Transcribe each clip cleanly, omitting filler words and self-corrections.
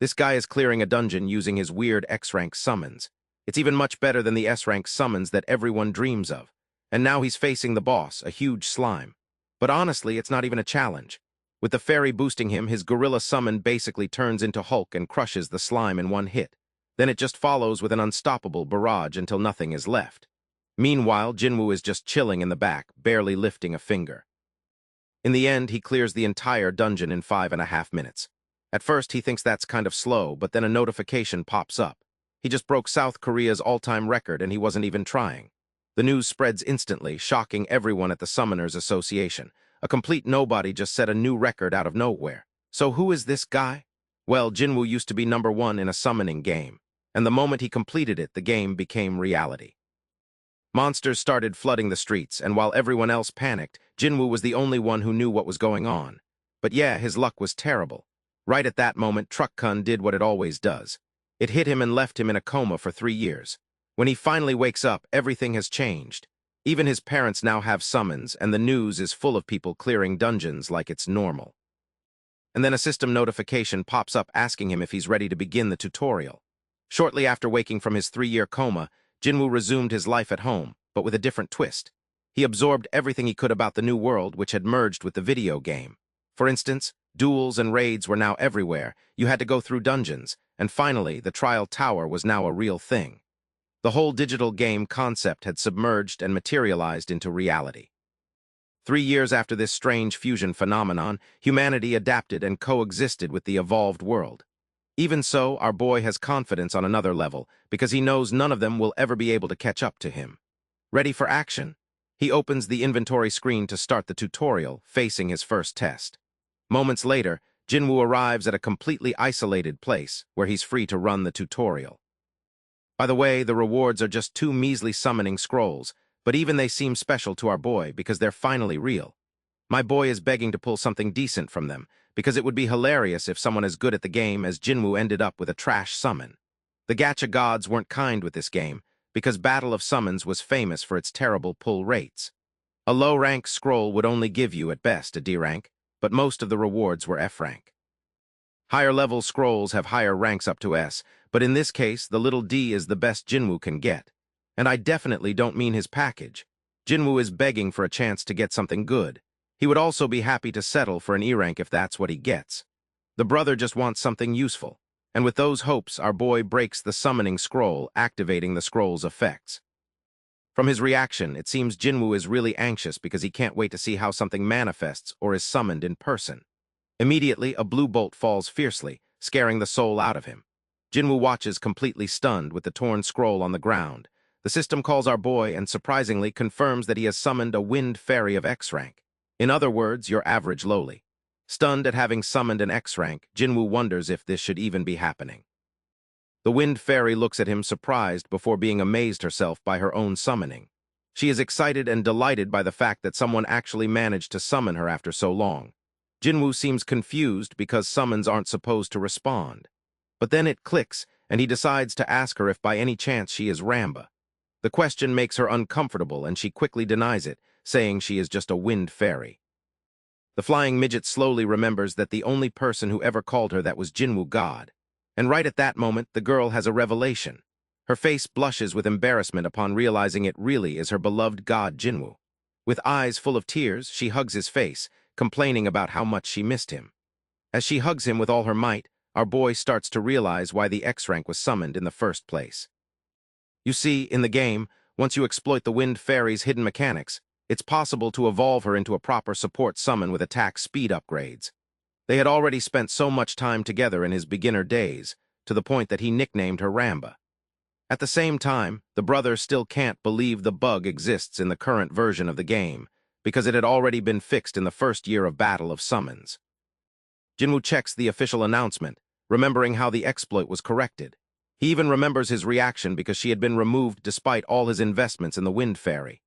This guy is clearing a dungeon using his weird X-rank summons. It's even much better than the S-rank summons that everyone dreams of. And now he's facing the boss, a huge slime. But honestly, it's not even a challenge. With the fairy boosting him, his gorilla summon basically turns into Hulk and crushes the slime in one hit. Then it just follows with an unstoppable barrage until nothing is left. Meanwhile, Jinwoo is just chilling in the back, barely lifting a finger. In the end, he clears the entire dungeon in 5.5 minutes. At first, he thinks that's kind of slow, but then a notification pops up. He just broke South Korea's all-time record and he wasn't even trying. The news spreads instantly, shocking everyone at the Summoners Association. A complete nobody just set a new record out of nowhere. So who is this guy? Well, Jinwoo used to be #1 in a summoning game, and the moment he completed it, the game became reality. Monsters started flooding the streets, and while everyone else panicked, Jinwoo was the only one who knew what was going on. But yeah, his luck was terrible. Right at that moment, Truck-kun did what it always does. It hit him and left him in a coma for 3 years. When he finally wakes up, everything has changed. Even his parents now have summons, and the news is full of people clearing dungeons like it's normal. And then a system notification pops up asking him if he's ready to begin the tutorial. Shortly after waking from his 3-year coma, Jinwoo resumed his life at home, but with a different twist. He absorbed everything he could about the new world, which had merged with the video game. For instance, duels and raids were now everywhere, you had to go through dungeons, and finally, the trial tower was now a real thing. The whole digital game concept had submerged and materialized into reality. 3 years after this strange fusion phenomenon, humanity adapted and coexisted with the evolved world. Even so, our boy has confidence on another level, because he knows none of them will ever be able to catch up to him. Ready for action? He opens the inventory screen to start the tutorial, facing his first test. Moments later, Jinwoo arrives at a completely isolated place, where he's free to run the tutorial. By the way, the rewards are just 2 measly summoning scrolls, but even they seem special to our boy because they're finally real. My boy is begging to pull something decent from them, because it would be hilarious if someone as good at the game as Jinwoo ended up with a trash summon. The gacha gods weren't kind with this game, because Battle of Summons was famous for its terrible pull rates. A low-rank scroll would only give you, at best, a D rank, but most of the rewards were F rank. Higher-level scrolls have higher ranks up to S, but in this case, the little D is the best Jinwoo can get. And I definitely don't mean his package. Jinwoo is begging for a chance to get something good. He would also be happy to settle for an E rank if that's what he gets. The brother just wants something useful, and with those hopes, our boy breaks the summoning scroll, activating the scroll's effects. From his reaction, it seems Jinwoo is really anxious because he can't wait to see how something manifests or is summoned in person. Immediately, a blue bolt falls fiercely, scaring the soul out of him. Jinwoo watches completely stunned with the torn scroll on the ground. The system calls our boy and surprisingly confirms that he has summoned a wind fairy of X rank. In other words, your average lowly. Stunned at having summoned an X rank, Jinwoo wonders if this should even be happening. The wind fairy looks at him surprised before being amazed herself by her own summoning. She is excited and delighted by the fact that someone actually managed to summon her after so long. Jinwoo seems confused because summons aren't supposed to respond. But then it clicks, and he decides to ask her if by any chance she is Ramba. The question makes her uncomfortable, and she quickly denies it, saying she is just a wind fairy. The flying midget slowly remembers that the only person who ever called her that was Jinwoo God. And right at that moment, the girl has a revelation. Her face blushes with embarrassment upon realizing it really is her beloved god Jinwoo. With eyes full of tears, she hugs his face, complaining about how much she missed him. As she hugs him with all her might, our boy starts to realize why the X rank was summoned in the first place. You see, in the game, once you exploit the wind fairy's hidden mechanics, it's possible to evolve her into a proper support summon with attack speed upgrades. They had already spent so much time together in his beginner days, to the point that he nicknamed her Ramba. At the same time, the brother still can't believe the bug exists in the current version of the game, because it had already been fixed in the first year of Battle of Summons. Jinwoo checks the official announcement, remembering how the exploit was corrected. He even remembers his reaction because she had been removed despite all his investments in the Wind Fairy.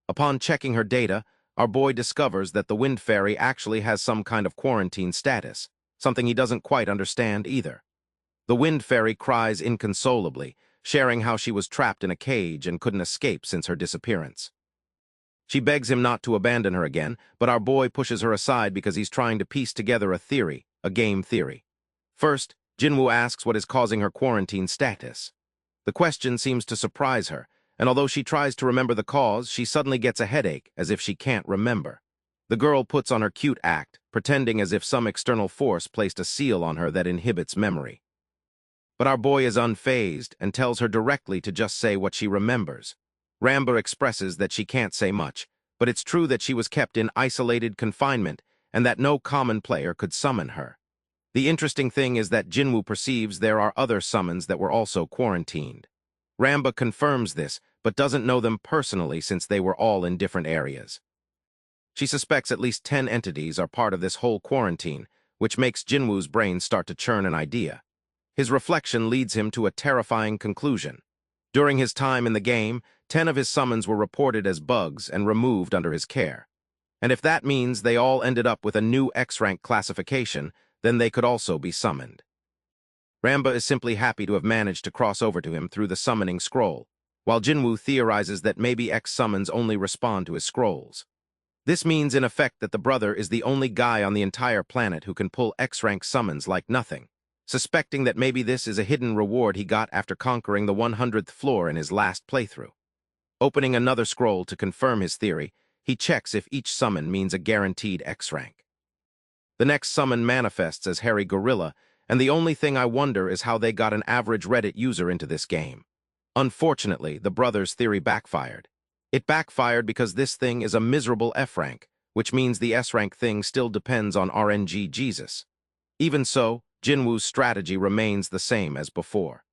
Upon checking her data, our boy discovers that the Wind Fairy actually has some kind of quarantine status, something he doesn't quite understand either. The Wind Fairy cries inconsolably, sharing how she was trapped in a cage and couldn't escape since her disappearance. She begs him not to abandon her again, but our boy pushes her aside because he's trying to piece together a theory, a game theory. First, Jinwoo asks what is causing her quarantine status. The question seems to surprise her, and although she tries to remember the cause, she suddenly gets a headache, as if she can't remember. The girl puts on her cute act, pretending as if some external force placed a seal on her that inhibits memory. But our boy is unfazed and tells her directly to just say what she remembers. Ramba expresses that she can't say much, but it's true that she was kept in isolated confinement and that no common player could summon her. The interesting thing is that Jinwoo perceives there are other summons that were also quarantined. Ramba confirms this, but doesn't know them personally since they were all in different areas. She suspects at least 10 entities are part of this whole quarantine, which makes Jinwoo's brain start to churn an idea. His reflection leads him to a terrifying conclusion. During his time in the game, 10 of his summons were reported as bugs and removed under his care. And if that means they all ended up with a new X-rank classification, then they could also be summoned. Ramba is simply happy to have managed to cross over to him through the summoning scroll, while Jinwoo theorizes that maybe X summons only respond to his scrolls. This means in effect that the brother is the only guy on the entire planet who can pull X-rank summons like nothing, suspecting that maybe this is a hidden reward he got after conquering the 100th floor in his last playthrough. Opening another scroll to confirm his theory, he checks if each summon means a guaranteed X-rank. The next summon manifests as Hairy Gorilla, and the only thing I wonder is how they got an average Reddit user into this game. Unfortunately, the brothers' theory backfired. It backfired because this thing is a miserable F-rank, which means the S-rank thing still depends on RNG Jesus. Even so, Jinwoo's strategy remains the same as before.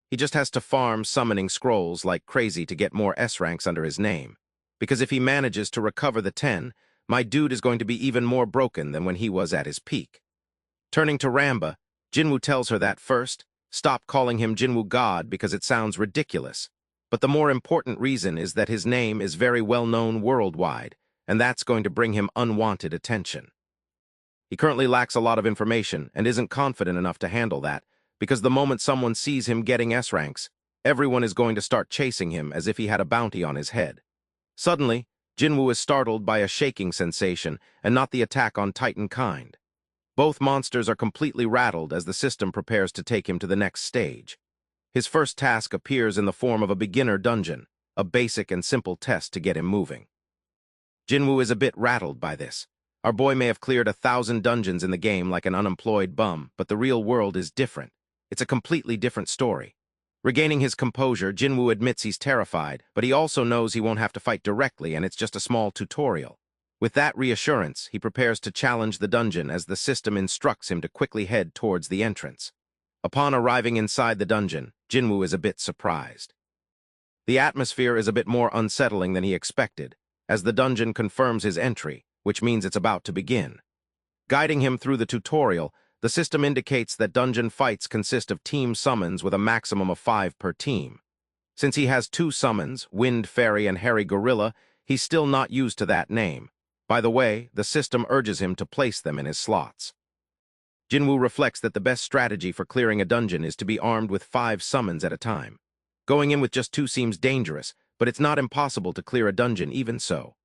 He just has to farm summoning scrolls like crazy to get more S-ranks under his name, because if he manages to recover the 10, my dude is going to be even more broken than when he was at his peak. Turning to Ramba, Jinwoo tells her that first, stop calling him Jinwoo God because it sounds ridiculous, but the more important reason is that his name is very well known worldwide, and that's going to bring him unwanted attention. He currently lacks a lot of information and isn't confident enough to handle that, because the moment someone sees him getting S-ranks, everyone is going to start chasing him as if he had a bounty on his head. Suddenly, Jinwoo is startled by a shaking sensation and not the attack on Titan kind. Both monsters are completely rattled as the system prepares to take him to the next stage. His first task appears in the form of a beginner dungeon, a basic and simple test to get him moving. Jinwoo is a bit rattled by this. Our boy may have cleared 1,000 dungeons in the game like an unemployed bum, but the real world is different. It's a completely different story. Regaining his composure, Jinwoo admits he's terrified, but he also knows he won't have to fight directly and it's just a small tutorial. With that reassurance, he prepares to challenge the dungeon as the system instructs him to quickly head towards the entrance. Upon arriving inside the dungeon, Jinwoo is a bit surprised. The atmosphere is a bit more unsettling than he expected, as the dungeon confirms his entry, which means it's about to begin. Guiding him through the tutorial, the system indicates that dungeon fights consist of team summons with a maximum of 5 per team. Since he has 2 summons, Wind Fairy and Hairy Gorilla, he's still not used to that name. By the way, the system urges him to place them in his slots. Jinwoo reflects that the best strategy for clearing a dungeon is to be armed with 5 summons at a time. Going in with just 2 seems dangerous, but it's not impossible to clear a dungeon even so.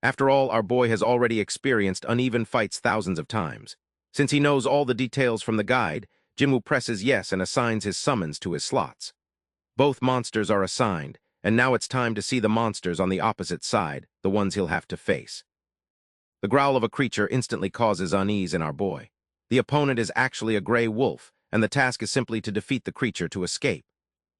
After all, our boy has already experienced uneven fights thousands of times. Since he knows all the details from the guide, Jinwoo presses yes and assigns his summons to his slots. Both monsters are assigned, and now it's time to see the monsters on the opposite side, the ones he'll have to face. The growl of a creature instantly causes unease in our boy. The opponent is actually a gray wolf, and the task is simply to defeat the creature to escape.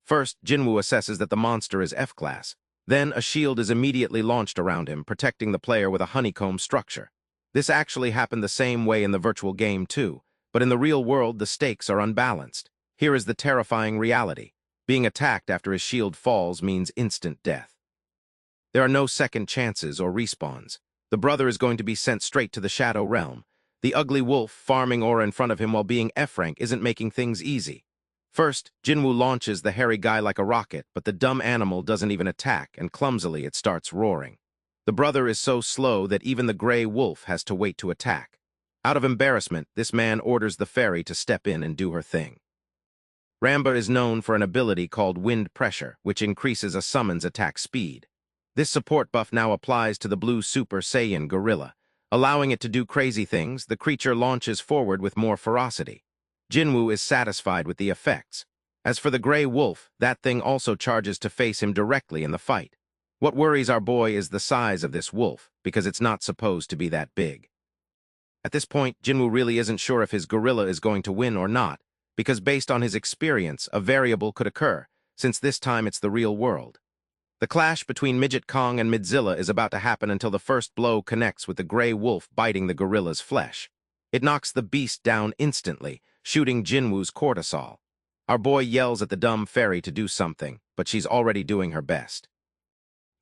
First, Jinwoo assesses that the monster is F-class. Then, a shield is immediately launched around him, protecting the player with a honeycomb structure. This actually happened the same way in the virtual game too, but in the real world the stakes are unbalanced. Here is the terrifying reality. Being attacked after his shield falls means instant death. There are no second chances or respawns. The brother is going to be sent straight to the Shadow Realm. The ugly wolf farming aura in front of him while being F-rank isn't making things easy. First, Jinwoo launches the hairy guy like a rocket, but the dumb animal doesn't even attack, and clumsily it starts roaring. The brother is so slow that even the gray wolf has to wait to attack. Out of embarrassment, this man orders the fairy to step in and do her thing. Ramba is known for an ability called Wind Pressure, which increases a summon's attack speed. This support buff now applies to the blue Super Saiyan gorilla. Allowing it to do crazy things, the creature launches forward with more ferocity. Jinwoo is satisfied with the effects. As for the gray wolf, that thing also charges to face him directly in the fight. What worries our boy is the size of this wolf, because it's not supposed to be that big. At this point, Jinwoo really isn't sure if his gorilla is going to win or not, because based on his experience, a variable could occur, since this time it's the real world. The clash between Midget Kong and Midzilla is about to happen until the first blow connects with the gray wolf biting the gorilla's flesh. It knocks the beast down instantly, shooting Jinwoo's cortisol. Our boy yells at the dumb fairy to do something, but she's already doing her best.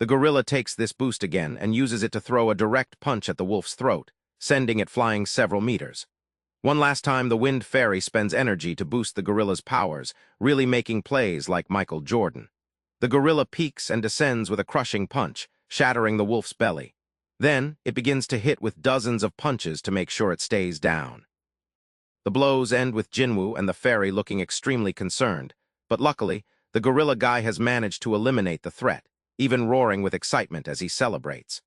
The gorilla takes this boost again and uses it to throw a direct punch at the wolf's throat, sending it flying several meters. One last time, the wind fairy spends energy to boost the gorilla's powers, really making plays like Michael Jordan. The gorilla peaks and descends with a crushing punch, shattering the wolf's belly. Then, it begins to hit with dozens of punches to make sure it stays down. The blows end with Jinwoo and the fairy looking extremely concerned, but luckily, the gorilla guy has managed to eliminate the threat, even roaring with excitement as he celebrates.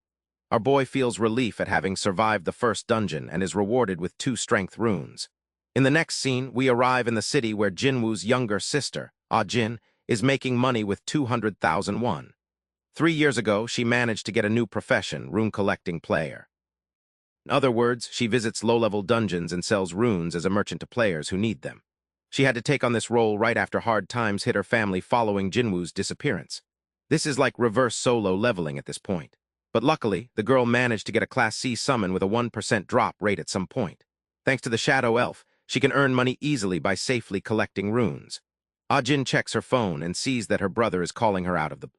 Our boy feels relief at having survived the first dungeon and is rewarded with 2 strength runes. In the next scene, we arrive in the city where Jinwoo's younger sister, Ah-jin, is making money with 200,000 won. 3 years ago, she managed to get a new profession, rune-collecting player. In other words, she visits low-level dungeons and sells runes as a merchant to players who need them. She had to take on this role right after hard times hit her family following Jinwoo's disappearance. This is like reverse solo leveling at this point. But luckily, the girl managed to get a Class C summon with a 1% drop rate at some point. Thanks to the Shadow Elf, she can earn money easily by safely collecting runes. Ah-jin checks her phone and sees that her brother is calling her out of the blue.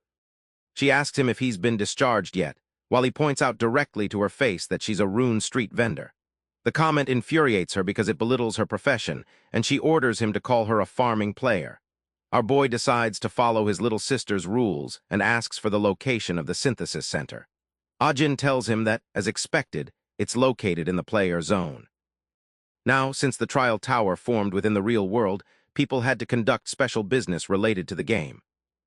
She asks him if he's been discharged yet, while he points out directly to her face that she's a rune street vendor. The comment infuriates her because it belittles her profession, and she orders him to call her a farming player. Our boy decides to follow his little sister's rules and asks for the location of the synthesis center. Ah-jin tells him that, as expected, it's located in the player zone. Now, since the trial tower formed within the real world, people had to conduct special business related to the game.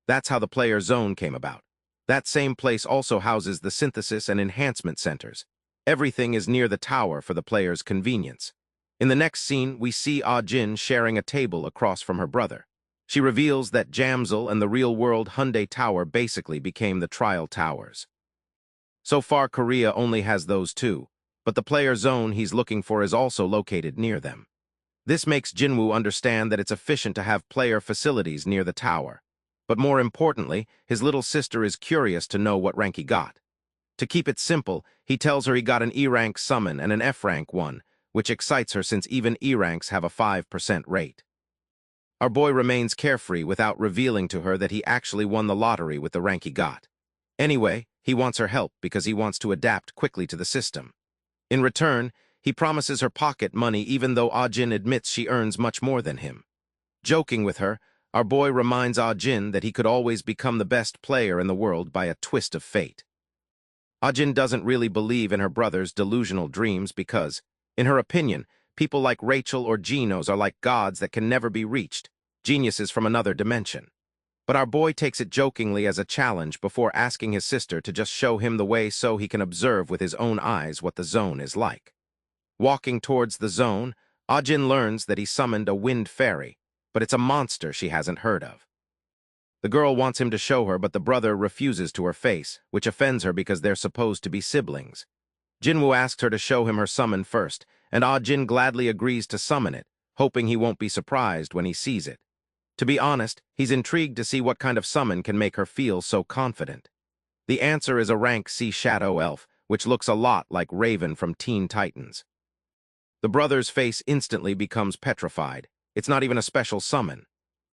That's how the player zone came about. That same place also houses the synthesis and enhancement centers. Everything is near the tower for the player's convenience. In the next scene, we see Ah-jin sharing a table across from her brother. She reveals that Jamsil and the real-world Hyundai Tower basically became the trial towers. So far, Korea only has those 2, but the player zone he's looking for is also located near them. This makes Jinwoo understand that it's efficient to have player facilities near the tower. But more importantly, his little sister is curious to know what rank he got. To keep it simple, he tells her he got an E-rank summon and an F-rank one, which excites her since even E-ranks have a 5% rate. Our boy remains carefree without revealing to her that he actually won the lottery with the rank he got. Anyway, he wants her help because he wants to adapt quickly to the system. In return, he promises her pocket money even though Ah-jin admits she earns much more than him. Joking with her, our boy reminds Ah-jin that he could always become the best player in the world by a twist of fate. Ah-jin doesn't really believe in her brother's delusional dreams because, in her opinion, people like Rachel or Genos are like gods that can never be reached, geniuses from another dimension. But our boy takes it jokingly as a challenge before asking his sister to just show him the way so he can observe with his own eyes what the zone is like. Walking towards the zone, Ah-jin learns that he summoned a wind fairy, but it's a monster she hasn't heard of. The girl wants him to show her, but the brother refuses to her face, which offends her because they're supposed to be siblings. Jinwoo asks her to show him her summon first, and Ah-jin gladly agrees to summon it, hoping he won't be surprised when he sees it. To be honest, he's intrigued to see what kind of summon can make her feel so confident. The answer is a rank C Shadow Elf, which looks a lot like Raven from Teen Titans. The brother's face instantly becomes petrified. It's not even a special summon.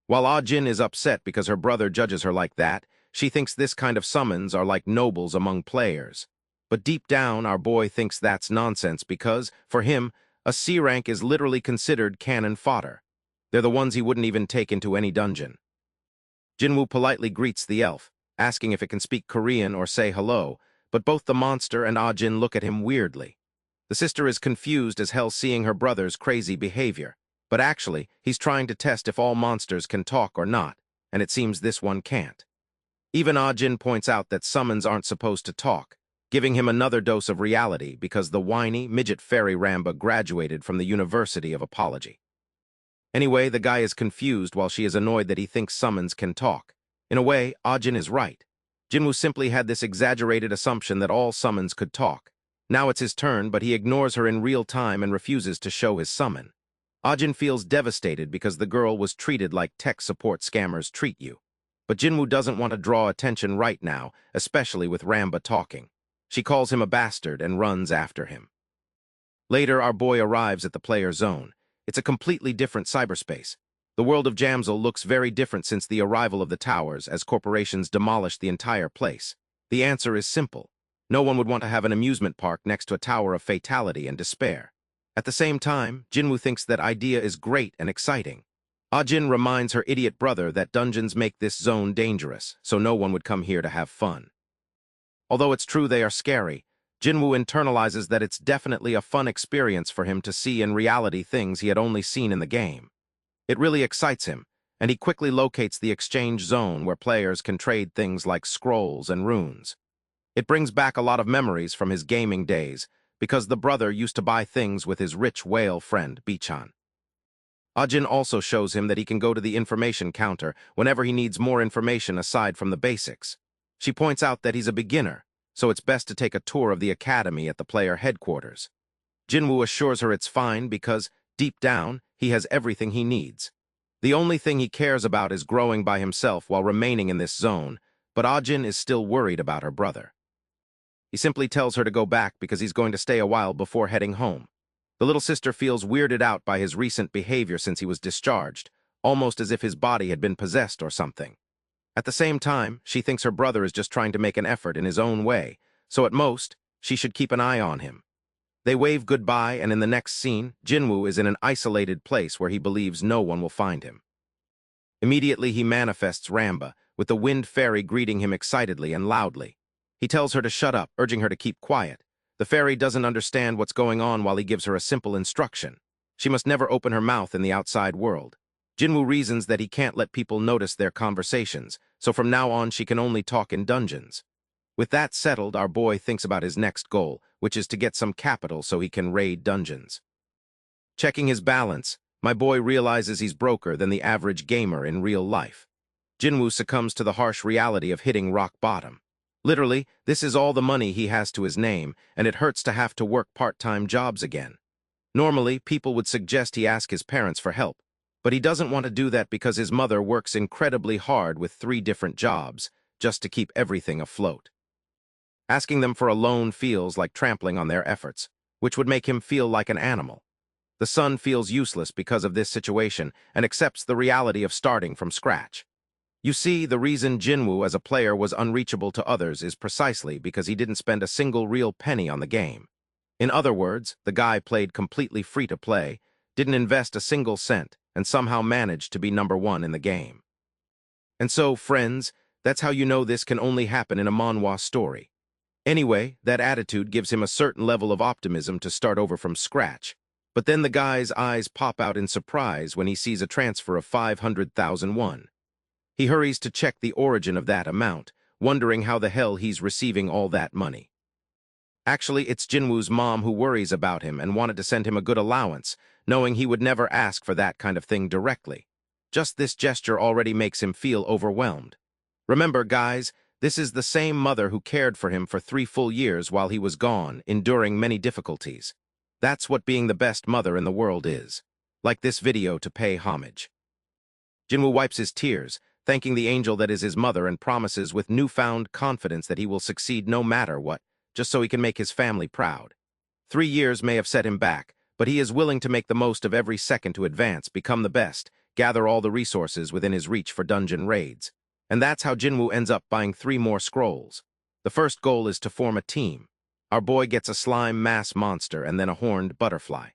While Ah-jin is upset because her brother judges her like that, she thinks this kind of summons are like nobles among players. But deep down, our boy thinks that's nonsense because, for him, a C rank is literally considered cannon fodder. They're the ones he wouldn't even take into any dungeon. Jinwoo politely greets the elf, asking if it can speak Korean or say hello, but both the monster and Ah-jin look at him weirdly. The sister is confused as hell seeing her brother's crazy behavior, but actually, he's trying to test if all monsters can talk or not, and it seems this one can't. Even Ah-jin points out that summons aren't supposed to talk, giving him another dose of reality because the whiny, midget fairy Ramba graduated from the University of Apology. Anyway, the guy is confused while she is annoyed that he thinks summons can talk. In a way, Ajin is right. Jinwoo simply had this exaggerated assumption that all summons could talk. Now it's his turn, but he ignores her in real time and refuses to show his summon. Ajin feels devastated because the girl was treated like tech support scammers treat you. But Jinwoo doesn't want to draw attention right now, especially with Ramba talking. She calls him a bastard and runs after him. Later, our boy arrives at the player zone. It's a completely different cyberspace. The world of Jamsil looks very different since the arrival of the towers as corporations demolished the entire place. The answer is simple. No one would want to have an amusement park next to a tower of fatality and despair. At the same time, Jinwoo thinks that idea is great and exciting. Ajin reminds her idiot brother that dungeons make this zone dangerous, so no one would come here to have fun. Although it's true they are scary, Jinwoo internalizes that it's definitely a fun experience for him to see in reality things he had only seen in the game. It really excites him, and he quickly locates the exchange zone where players can trade things like scrolls and runes. It brings back a lot of memories from his gaming days, because the brother used to buy things with his rich whale friend, Bichan. Ajin also shows him that he can go to the information counter whenever he needs more information aside from the basics. She points out that he's a beginner, so it's best to take a tour of the academy at the player headquarters. Jinwoo assures her it's fine because, deep down, he has everything he needs. The only thing he cares about is growing by himself while remaining in this zone, but Ajin is still worried about her brother. He simply tells her to go back because he's going to stay a while before heading home. The little sister feels weirded out by his recent behavior since he was discharged, almost as if his body had been possessed or something. At the same time, she thinks her brother is just trying to make an effort in his own way, so at most, she should keep an eye on him. They wave goodbye, and in the next scene, Jinwoo is in an isolated place where he believes no one will find him. Immediately, he manifests Ramba, with the wind fairy greeting him excitedly and loudly. He tells her to shut up, urging her to keep quiet. The fairy doesn't understand what's going on while he gives her a simple instruction. She must never open her mouth in the outside world. Jinwoo reasons that he can't let people notice their conversations, so from now on she can only talk in dungeons. With that settled, our boy thinks about his next goal, which is to get some capital so he can raid dungeons. Checking his balance, my boy realizes he's broker than the average gamer in real life. Jinwoo succumbs to the harsh reality of hitting rock bottom. Literally, this is all the money he has to his name, and it hurts to have to work part-time jobs again. Normally, people would suggest he ask his parents for help, but he doesn't want to do that because his mother works incredibly hard with 3 different jobs, just to keep everything afloat. Asking them for a loan feels like trampling on their efforts, which would make him feel like an animal. The son feels useless because of this situation and accepts the reality of starting from scratch. You see, the reason Jinwoo as a player was unreachable to others is precisely because he didn't spend a single real penny on the game. In other words, the guy played completely free-to-play, didn't invest a single cent, and somehow managed to be #1 in the game. And so, friends, that's how you know this can only happen in a manhwa story. Anyway, that attitude gives him a certain level of optimism to start over from scratch. But then the guy's eyes pop out in surprise when he sees a transfer of 500,000 won. He hurries to check the origin of that amount, wondering how the hell he's receiving all that money. Actually, it's Jinwoo's mom who worries about him and wanted to send him a good allowance, knowing he would never ask for that kind of thing directly. Just this gesture already makes him feel overwhelmed. Remember, guys, this is the same mother who cared for him for 3 full years while he was gone, enduring many difficulties. That's what being the best mother in the world is. Like this video to pay homage. Jinwoo wipes his tears, thanking the angel that is his mother, and promises with newfound confidence that he will succeed no matter what, just so he can make his family proud. 3 years may have set him back, but he is willing to make the most of every second to advance, become the best, gather all the resources within his reach for dungeon raids. And that's how Jinwoo ends up buying 3 more scrolls. The first goal is to form a team. Our boy gets a slime mass monster and then a horned butterfly.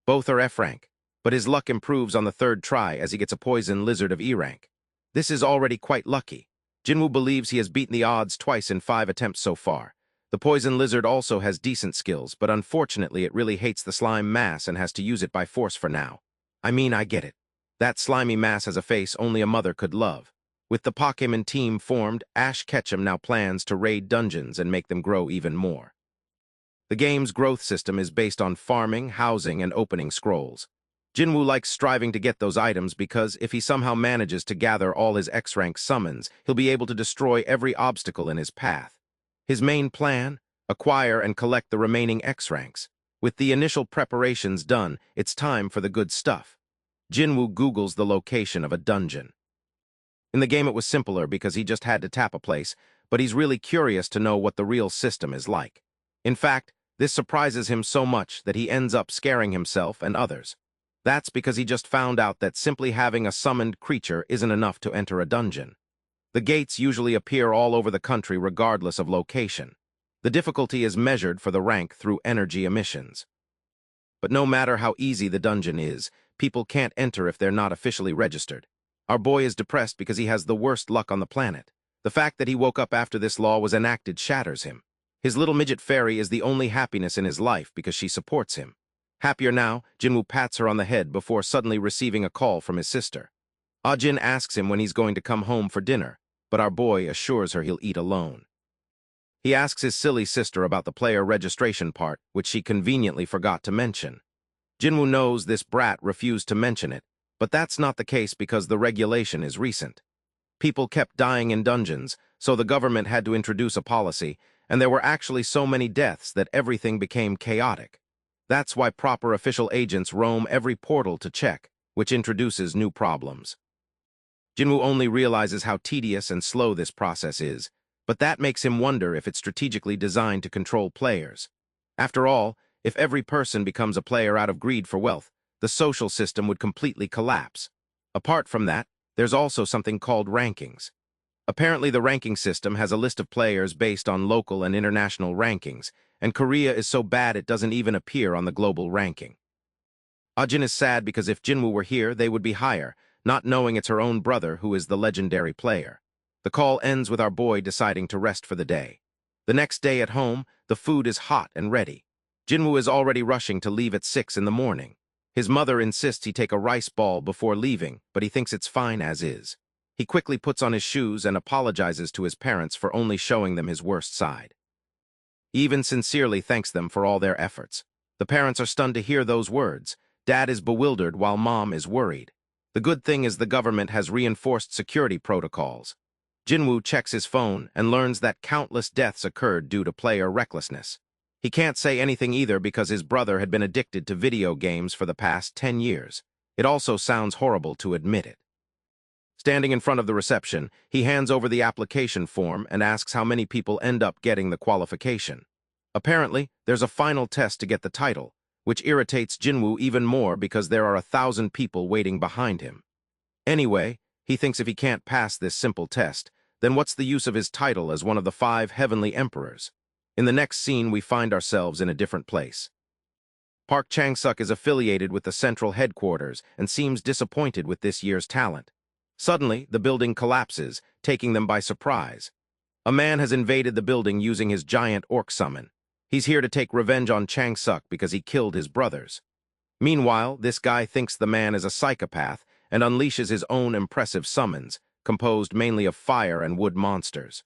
Both are F rank, but his luck improves on the 3rd try as he gets a poison lizard of E rank. This is already quite lucky. Jinwoo believes he has beaten the odds twice in 5 attempts so far. The poison lizard also has decent skills, but unfortunately it really hates the slime mass and has to use it by force for now. I mean, I get it. That slimy mass has a face only a mother could love. With the Pokemon team formed, Ash Ketchum now plans to raid dungeons and make them grow even more. The game's growth system is based on farming, housing, and opening scrolls. Jinwoo likes striving to get those items because if he somehow manages to gather all his X-rank summons, he'll be able to destroy every obstacle in his path. His main plan? Acquire and collect the remaining X-ranks. With the initial preparations done, it's time for the good stuff. Jinwoo Googles the location of a dungeon. In the game it was simpler because he just had to tap a place, but he's really curious to know what the real system is like. In fact, this surprises him so much that he ends up scaring himself and others. That's because he just found out that simply having a summoned creature isn't enough to enter a dungeon. The gates usually appear all over the country regardless of location. The difficulty is measured for the rank through energy emissions. But no matter how easy the dungeon is, people can't enter if they're not officially registered. Our boy is depressed because he has the worst luck on the planet. The fact that he woke up after this law was enacted shatters him. His little midget fairy is the only happiness in his life because she supports him. Happier now, Jinwoo pats her on the head before suddenly receiving a call from his sister. Ah-jin asks him when he's going to come home for dinner, but our boy assures her he'll eat alone. He asks his silly sister about the player registration part, which she conveniently forgot to mention. Jinwoo knows this brat refused to mention it, but that's not the case because the regulation is recent. People kept dying in dungeons, so the government had to introduce a policy, and there were actually so many deaths that everything became chaotic. That's why proper official agents roam every portal to check, which introduces new problems. Jinwoo only realizes how tedious and slow this process is, but that makes him wonder if it's strategically designed to control players. After all, if every person becomes a player out of greed for wealth, the social system would completely collapse. Apart from that, there's also something called rankings. Apparently the ranking system has a list of players based on local and international rankings, and Korea is so bad it doesn't even appear on the global ranking. Ah-jin is sad because if Jinwoo were here, they would be higher, not knowing it's her own brother who is the legendary player. The call ends with our boy deciding to rest for the day. The next day at home, the food is hot and ready. Jinwoo is already rushing to leave at 6 in the morning. His mother insists he take a rice ball before leaving, but he thinks it's fine as is. He quickly puts on his shoes and apologizes to his parents for only showing them his worst side. He even sincerely thanks them for all their efforts. The parents are stunned to hear those words. Dad is bewildered while Mom is worried. The good thing is the government has reinforced security protocols. Jinwoo checks his phone and learns that countless deaths occurred due to player recklessness. He can't say anything either because his brother had been addicted to video games for the past 10 years. It also sounds horrible to admit it. Standing in front of the reception, he hands over the application form and asks how many people end up getting the qualification. Apparently, there's a final test to get the title, which irritates Jinwoo even more because there are 1,000 people waiting behind him. Anyway, he thinks if he can't pass this simple test, then what's the use of his title as one of the 5 heavenly emperors? In the next scene, we find ourselves in a different place. Park Chang-suk is affiliated with the central headquarters and seems disappointed with this year's talent. Suddenly, the building collapses, taking them by surprise. A man has invaded the building using his giant orc summon. He's here to take revenge on Chang-suk because he killed his brothers. Meanwhile, this guy thinks the man is a psychopath and unleashes his own impressive summons, composed mainly of fire and wood monsters.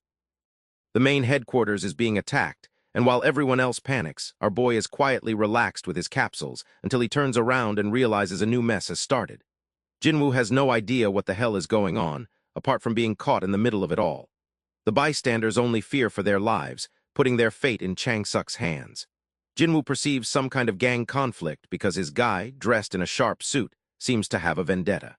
The main headquarters is being attacked, and while everyone else panics, our boy is quietly relaxed with his capsules until he turns around and realizes a new mess has started. Jinwoo has no idea what the hell is going on, apart from being caught in the middle of it all. The bystanders only fear for their lives, putting their fate in Chang-suk's hands. Jinwoo perceives some kind of gang conflict because his guy, dressed in a sharp suit, seems to have a vendetta.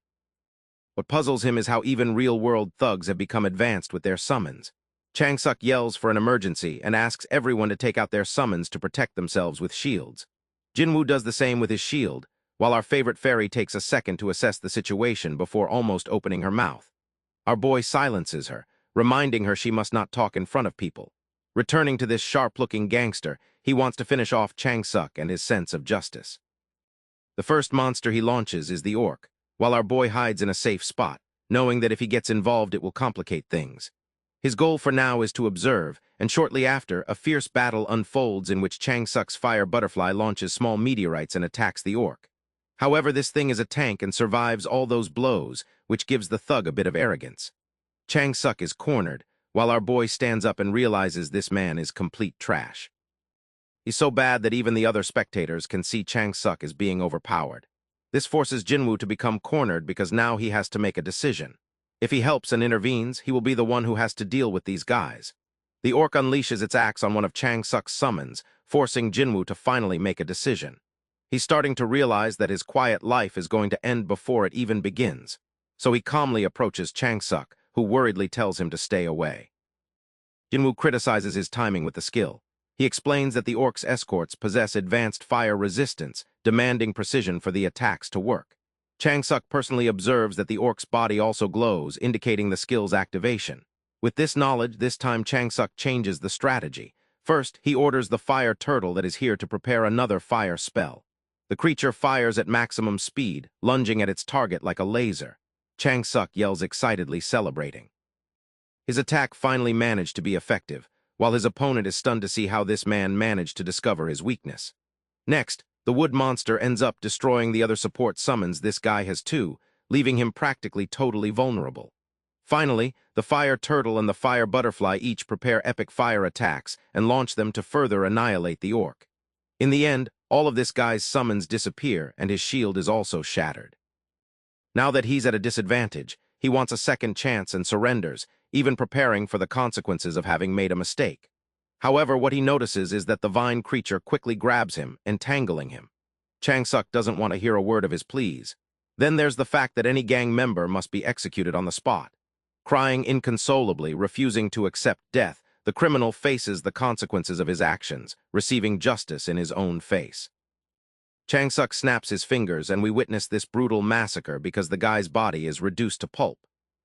What puzzles him is how even real-world thugs have become advanced with their summons. Chang-suk yells for an emergency and asks everyone to take out their summons to protect themselves with shields. Jinwoo does the same with his shield, while our favorite fairy takes a second to assess the situation before almost opening her mouth. Our boy silences her, reminding her she must not talk in front of people. Returning to this sharp-looking gangster, he wants to finish off Chang-suk and his sense of justice. The first monster he launches is the orc, while our boy hides in a safe spot, knowing that if he gets involved it will complicate things. His goal for now is to observe, and shortly after, a fierce battle unfolds in which Chang-suk's fire butterfly launches small meteorites and attacks the orc. However, this thing is a tank and survives all those blows, which gives the thug a bit of arrogance. Chang-suk is cornered, while our boy stands up and realizes this man is complete trash. He's so bad that even the other spectators can see Chang-suk as being overpowered. This forces Jinwoo to become cornered because now he has to make a decision. If he helps and intervenes, he will be the one who has to deal with these guys. The orc unleashes its axe on one of Chang-suk's summons, forcing Jinwoo to finally make a decision. He's starting to realize that his quiet life is going to end before it even begins. So he calmly approaches Chang-suk, who worriedly tells him to stay away. Jinwoo criticizes his timing with the skill. He explains that the orc's escorts possess advanced fire resistance, demanding precision for the attacks to work. Chang-suk personally observes that the orc's body also glows, indicating the skill's activation. With this knowledge, this time Chang-suk changes the strategy. First, he orders the fire turtle that is here to prepare another fire spell. The creature fires at maximum speed, lunging at its target like a laser. Chang-suk yells excitedly, celebrating. His attack finally managed to be effective, while his opponent is stunned to see how this man managed to discover his weakness. Next, the wood monster ends up destroying the other support summons this guy has too, leaving him practically totally vulnerable. Finally, the fire turtle and the fire butterfly each prepare epic fire attacks and launch them to further annihilate the orc. In the end, all of this guy's summons disappear and his shield is also shattered. Now that he's at a disadvantage, he wants a second chance and surrenders, even preparing for the consequences of having made a mistake. However, what he notices is that the vine creature quickly grabs him, entangling him. Chang-suk doesn't want to hear a word of his pleas. Then there's the fact that any gang member must be executed on the spot. Crying inconsolably, refusing to accept death, the criminal faces the consequences of his actions, receiving justice in his own face. Chang-suk snaps his fingers and we witness this brutal massacre because the guy's body is reduced to pulp.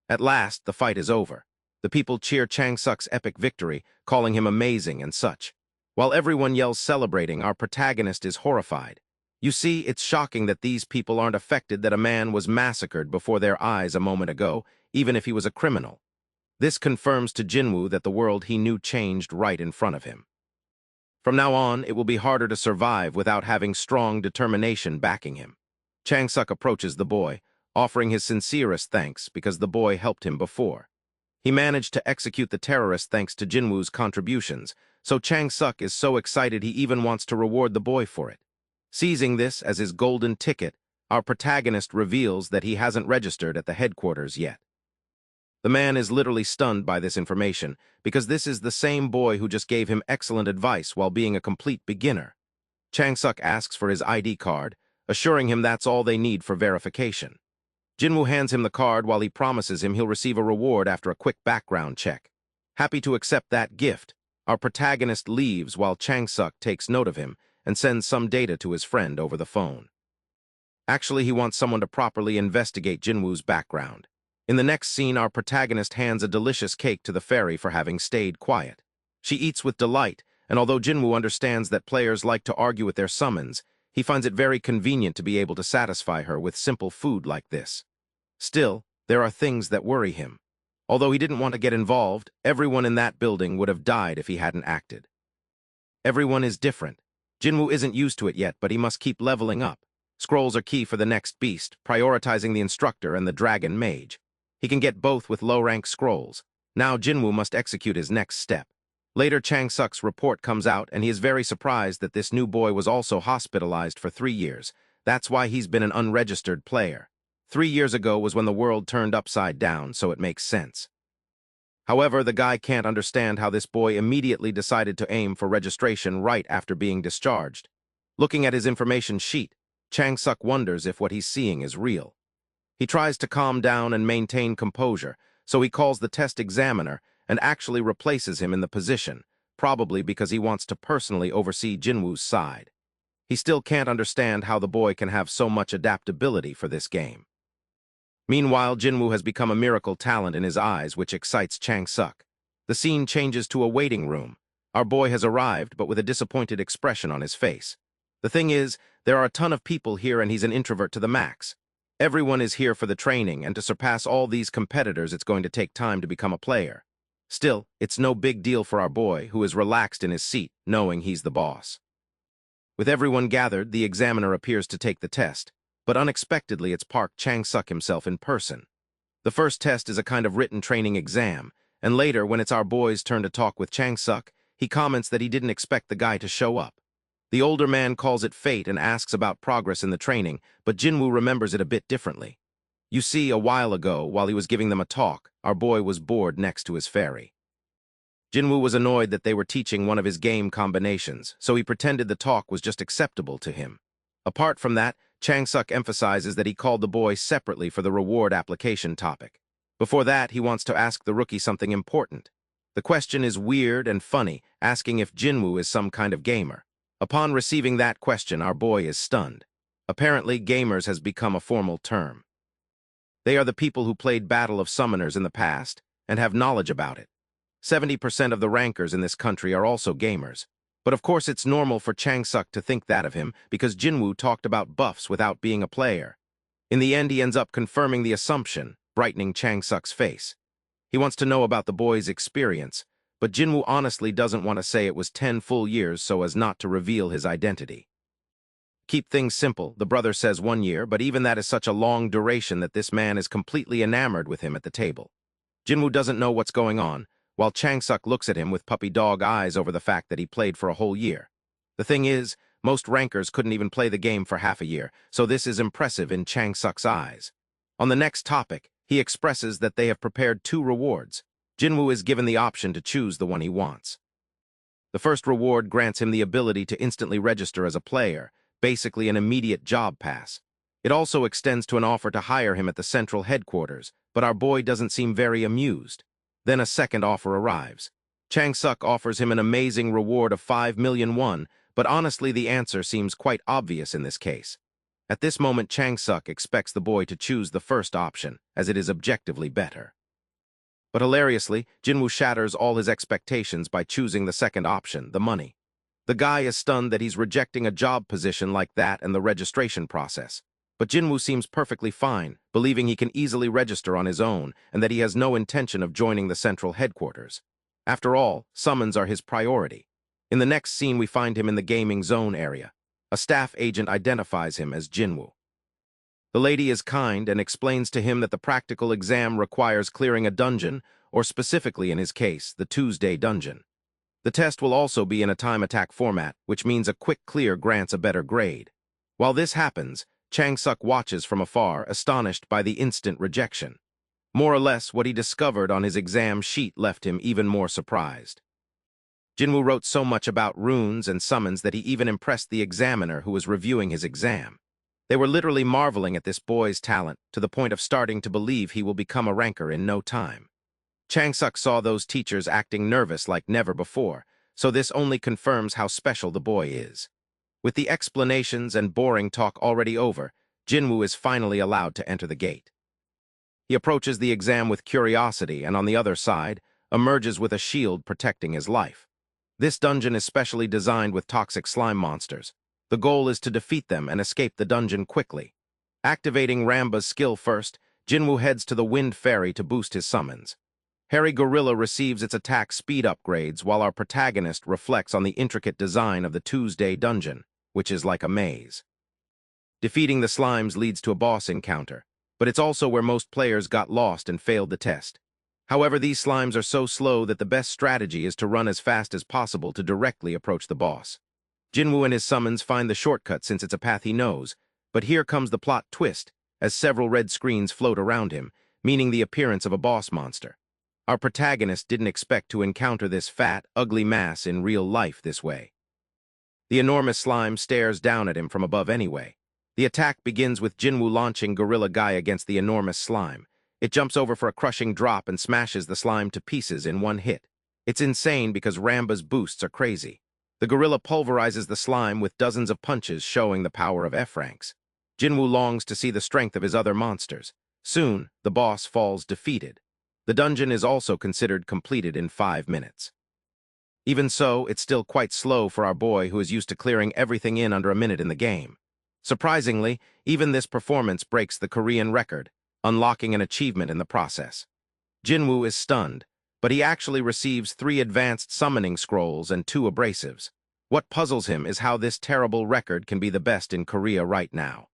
At last, the fight is over. The people cheer Chang-suk's epic victory, calling him amazing and such. While everyone yells celebrating, our protagonist is horrified. You see, it's shocking that these people aren't affected that a man was massacred before their eyes a moment ago, even if he was a criminal. This confirms to Jinwoo that the world he knew changed right in front of him. From now on, it will be harder to survive without having strong determination backing him. Chang-suk approaches the boy, offering his sincerest thanks because the boy helped him before. He managed to execute the terrorist thanks to Jinwoo's contributions, so Chang-suk is so excited he even wants to reward the boy for it. Seizing this as his golden ticket, our protagonist reveals that he hasn't registered at the headquarters yet. The man is literally stunned by this information because this is the same boy who just gave him excellent advice while being a complete beginner. Chang-suk asks for his ID card, assuring him that's all they need for verification. Jinwoo hands him the card while he promises him he'll receive a reward after a quick background check. Happy to accept that gift, our protagonist leaves while Chang-suk takes note of him and sends some data to his friend over the phone. Actually, he wants someone to properly investigate Jinwoo's background. In the next scene, our protagonist hands a delicious cake to the fairy for having stayed quiet. She eats with delight, and although Jinwoo understands that players like to argue with their summons, he finds it very convenient to be able to satisfy her with simple food like this. Still, there are things that worry him. Although he didn't want to get involved, everyone in that building would have died if he hadn't acted. Everyone is different. Jinwoo isn't used to it yet, but he must keep leveling up. Scrolls are key for the next beast, prioritizing the instructor and the dragon mage. He can get both with low-rank scrolls. Now Jinwoo must execute his next step. Later, Chang-suk's report comes out, and he is very surprised that this new boy was also hospitalized for 3 years. That's why he's been an unregistered player. 3 years ago was when the world turned upside down, so it makes sense. However, the guy can't understand how this boy immediately decided to aim for registration right after being discharged. Looking at his information sheet, Chang-suk wonders if what he's seeing is real. He tries to calm down and maintain composure, so he calls the test examiner and actually replaces him in the position, probably because he wants to personally oversee Jinwoo's side. He still can't understand how the boy can have so much adaptability for this game. Meanwhile, Jinwoo has become a miracle talent in his eyes, which excites Chang-suk. The scene changes to a waiting room. Our boy has arrived, but with a disappointed expression on his face. The thing is, there are a ton of people here and he's an introvert to the max. Everyone is here for the training, and to surpass all these competitors, it's going to take time to become a player. Still, it's no big deal for our boy, who is relaxed in his seat, knowing he's the boss. With everyone gathered, the examiner appears to take the test, but unexpectedly it's Park Chang-suk himself in person. The first test is a kind of written training exam, and later, when it's our boy's turn to talk with Chang-suk, he comments that he didn't expect the guy to show up. The older man calls it fate and asks about progress in the training, but Jinwoo remembers it a bit differently. You see, a while ago, while he was giving them a talk, our boy was bored next to his fairy. Jinwoo was annoyed that they were teaching one of his game combinations, so he pretended the talk was just acceptable to him. Apart from that, Chang-suk emphasizes that he called the boy separately for the reward application topic. Before that, he wants to ask the rookie something important. The question is weird and funny, asking if Jinwoo is some kind of gamer. Upon receiving that question, our boy is stunned. Apparently, gamers has become a formal term. They are the people who played Battle of Summoners in the past and have knowledge about it. 70% of the rankers in this country are also gamers. But of course it's normal for Chang-suk to think that of him because Jinwoo talked about buffs without being a player. In the end, he ends up confirming the assumption, brightening Chang-suk's face. He wants to know about the boy's experience, but Jinwoo honestly doesn't want to say it was 10 full years so as not to reveal his identity. Keep things simple, the brother says 1 year, but even that is such a long duration that this man is completely enamored with him at the table. Jinwoo doesn't know what's going on, while Chang-suk looks at him with puppy dog eyes over the fact that he played for a whole year. The thing is, most rankers couldn't even play the game for half a year, so this is impressive in Chang-suk's eyes. On the next topic, he expresses that they have prepared 2 rewards. Jinwoo is given the option to choose the one he wants. The first reward grants him the ability to instantly register as a player, basically an immediate job pass. It also extends to an offer to hire him at the central headquarters, but our boy doesn't seem very amused. Then a second offer arrives. Chang-suk offers him an amazing reward of 5 million won, but honestly the answer seems quite obvious in this case. At this moment, Chang-suk expects the boy to choose the first option, as it is objectively better. But hilariously, Jinwoo shatters all his expectations by choosing the second option, the money. The guy is stunned that he's rejecting a job position like that and the registration process. But Jinwoo seems perfectly fine, believing he can easily register on his own and that he has no intention of joining the central headquarters. After all, summons are his priority. In the next scene, we find him in the gaming zone area. A staff agent identifies him as Jinwoo. The lady is kind and explains to him that the practical exam requires clearing a dungeon, or specifically in his case, the Tuesday dungeon. The test will also be in a time attack format, which means a quick clear grants a better grade. While this happens, Chang-suk watches from afar, astonished by the instant rejection. More or less, what he discovered on his exam sheet left him even more surprised. Jinwoo wrote so much about runes and summons that he even impressed the examiner who was reviewing his exam. They were literally marveling at this boy's talent, to the point of starting to believe he will become a ranker in no time. Chang-suk saw those teachers acting nervous like never before, so this only confirms how special the boy is. With the explanations and boring talk already over, Jinwoo is finally allowed to enter the gate. He approaches the exam with curiosity and on the other side, emerges with a shield protecting his life. This dungeon is specially designed with toxic slime monsters. The goal is to defeat them and escape the dungeon quickly. Activating Ramba's skill first, Jinwoo heads to the Wind Fairy to boost his summons. Hairy Gorilla receives its attack speed upgrades while our protagonist reflects on the intricate design of the Tuesday dungeon, which is like a maze. Defeating the slimes leads to a boss encounter, but it's also where most players got lost and failed the test. However, these slimes are so slow that the best strategy is to run as fast as possible to directly approach the boss. Jinwoo and his summons find the shortcut since it's a path he knows, but here comes the plot twist, as several red screens float around him, meaning the appearance of a boss monster. Our protagonist didn't expect to encounter this fat, ugly mass in real life this way. The enormous slime stares down at him from above anyway. The attack begins with Jinwoo launching Gorilla Guy against the enormous slime. It jumps over for a crushing drop and smashes the slime to pieces in one hit. It's insane because Ramba's boosts are crazy. The gorilla pulverizes the slime with dozens of punches showing the power of F ranks. Jinwoo longs to see the strength of his other monsters. Soon, the boss falls defeated. The dungeon is also considered completed in 5 minutes. Even so, it's still quite slow for our boy who is used to clearing everything in under a minute in the game. Surprisingly, even this performance breaks the Korean record, unlocking an achievement in the process. Jinwoo is stunned, but he actually receives 3 advanced summoning scrolls and 2 abrasives. What puzzles him is how this terrible record can be the best in Korea right now.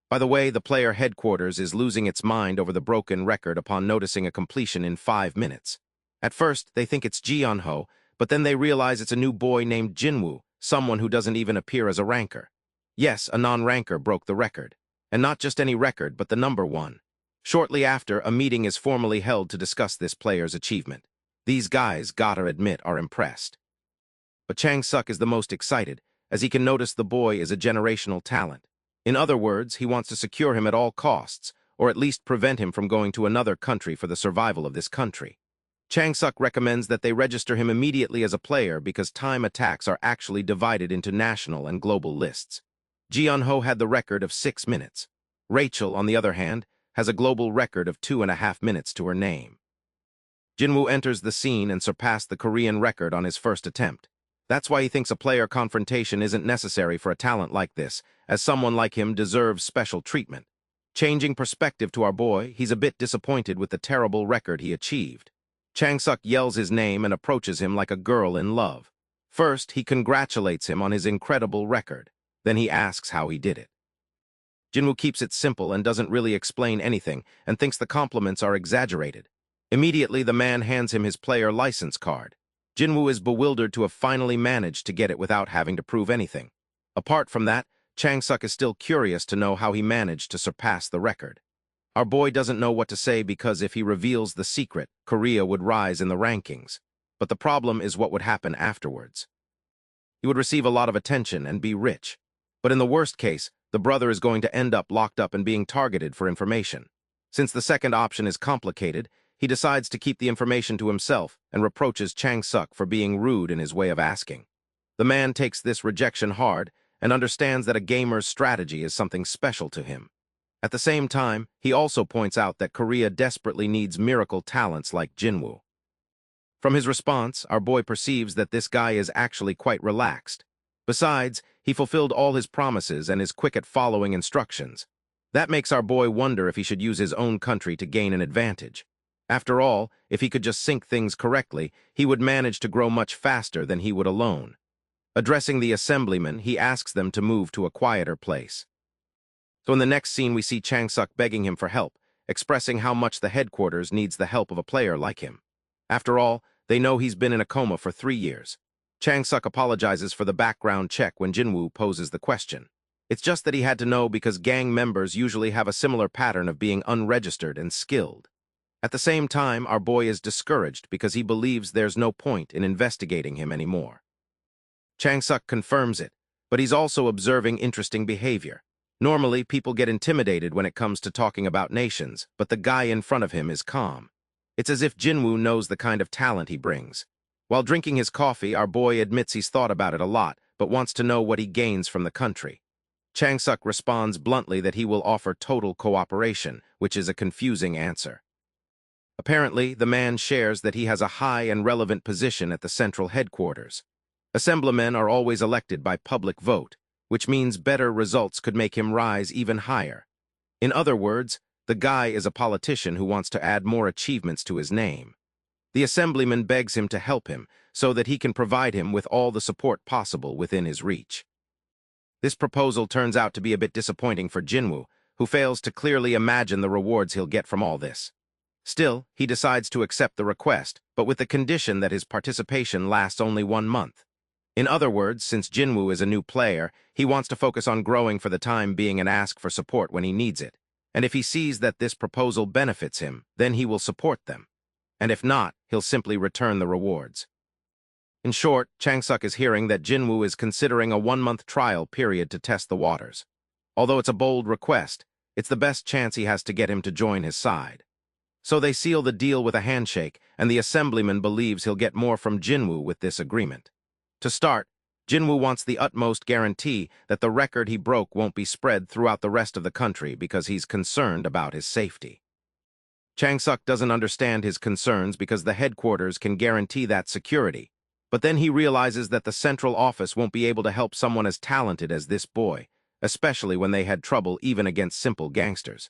By the way, the player headquarters is losing its mind over the broken record upon noticing a completion in 5 minutes. At first, they think it's Jeonho, but then they realize it's a new boy named Jinwoo, someone who doesn't even appear as a ranker. Yes, a non-ranker broke the record. And not just any record, but the number one. Shortly after, a meeting is formally held to discuss this player's achievement. These guys, gotta admit, are impressed. But Chang Suk is the most excited, as he can notice the boy is a generational talent. In other words, he wants to secure him at all costs, or at least prevent him from going to another country for the survival of this country. Chang Suk recommends that they register him immediately as a player because time attacks are actually divided into national and global lists. Ji-Eun-ho had the record of 6 minutes. Rachel, on the other hand, has a global record of 2.5 minutes to her name. Jinwoo enters the scene and surpassed the Korean record on his first attempt. That's why he thinks a player confrontation isn't necessary for a talent like this, as someone like him deserves special treatment. Changing perspective to our boy, he's a bit disappointed with the terrible record he achieved. Chang Suk yells his name and approaches him like a girl in love. First, he congratulates him on his incredible record. Then he asks how he did it. Jinwoo keeps it simple and doesn't really explain anything and thinks the compliments are exaggerated. Immediately, the man hands him his player license card. Jinwoo is bewildered to have finally managed to get it without having to prove anything. Apart from that, Chang Suk is still curious to know how he managed to surpass the record. Our boy doesn't know what to say because if he reveals the secret, Korea would rise in the rankings. But the problem is what would happen afterwards. He would receive a lot of attention and be rich. But in the worst case, the brother is going to end up locked up and being targeted for information. Since the second option is complicated, he decides to keep the information to himself and reproaches Chang Suk for being rude in his way of asking. The man takes this rejection hard and understands that a gamer's strategy is something special to him. At the same time, he also points out that Korea desperately needs miracle talents like Jinwoo. From his response, our boy perceives that this guy is actually quite relaxed. Besides, he fulfilled all his promises and is quick at following instructions. That makes our boy wonder if he should use his own country to gain an advantage. After all, if he could just sync things correctly, he would manage to grow much faster than he would alone. Addressing the assemblyman, he asks them to move to a quieter place. So in the next scene, we see Chang Suk begging him for help, expressing how much the headquarters needs the help of a player like him. After all, they know he's been in a coma for 3 years. Chang Suk apologizes for the background check when Jinwoo poses the question. It's just that he had to know because gang members usually have a similar pattern of being unregistered and skilled. At the same time, our boy is discouraged because he believes there's no point in investigating him anymore. Chang Suk confirms it, but he's also observing interesting behavior. Normally, people get intimidated when it comes to talking about nations, but the guy in front of him is calm. It's as if Jinwoo knows the kind of talent he brings. While drinking his coffee, our boy admits he's thought about it a lot, but wants to know what he gains from the country. Chang Suk responds bluntly that he will offer total cooperation, which is a confusing answer. Apparently, the man shares that he has a high and relevant position at the central headquarters. Assemblymen are always elected by public vote, which means better results could make him rise even higher. In other words, the guy is a politician who wants to add more achievements to his name. The assemblyman begs him to help him so that he can provide him with all the support possible within his reach. This proposal turns out to be a bit disappointing for Jinwoo, who fails to clearly imagine the rewards he'll get from all this. Still, he decides to accept the request, but with the condition that his participation lasts only 1 month. In other words, since Jinwoo is a new player, he wants to focus on growing for the time being and ask for support when he needs it. And if he sees that this proposal benefits him, then he will support them. And if not, he'll simply return the rewards. In short, Chang Suk is hearing that Jinwoo is considering a 1-month trial period to test the waters. Although it's a bold request, it's the best chance he has to get him to join his side. So they seal the deal with a handshake, and the assemblyman believes he'll get more from Jinwoo with this agreement. To start, Jinwoo wants the utmost guarantee that the record he broke won't be spread throughout the rest of the country because he's concerned about his safety. Chang Suk doesn't understand his concerns because the headquarters can guarantee that security, but then he realizes that the central office won't be able to help someone as talented as this boy, especially when they had trouble even against simple gangsters.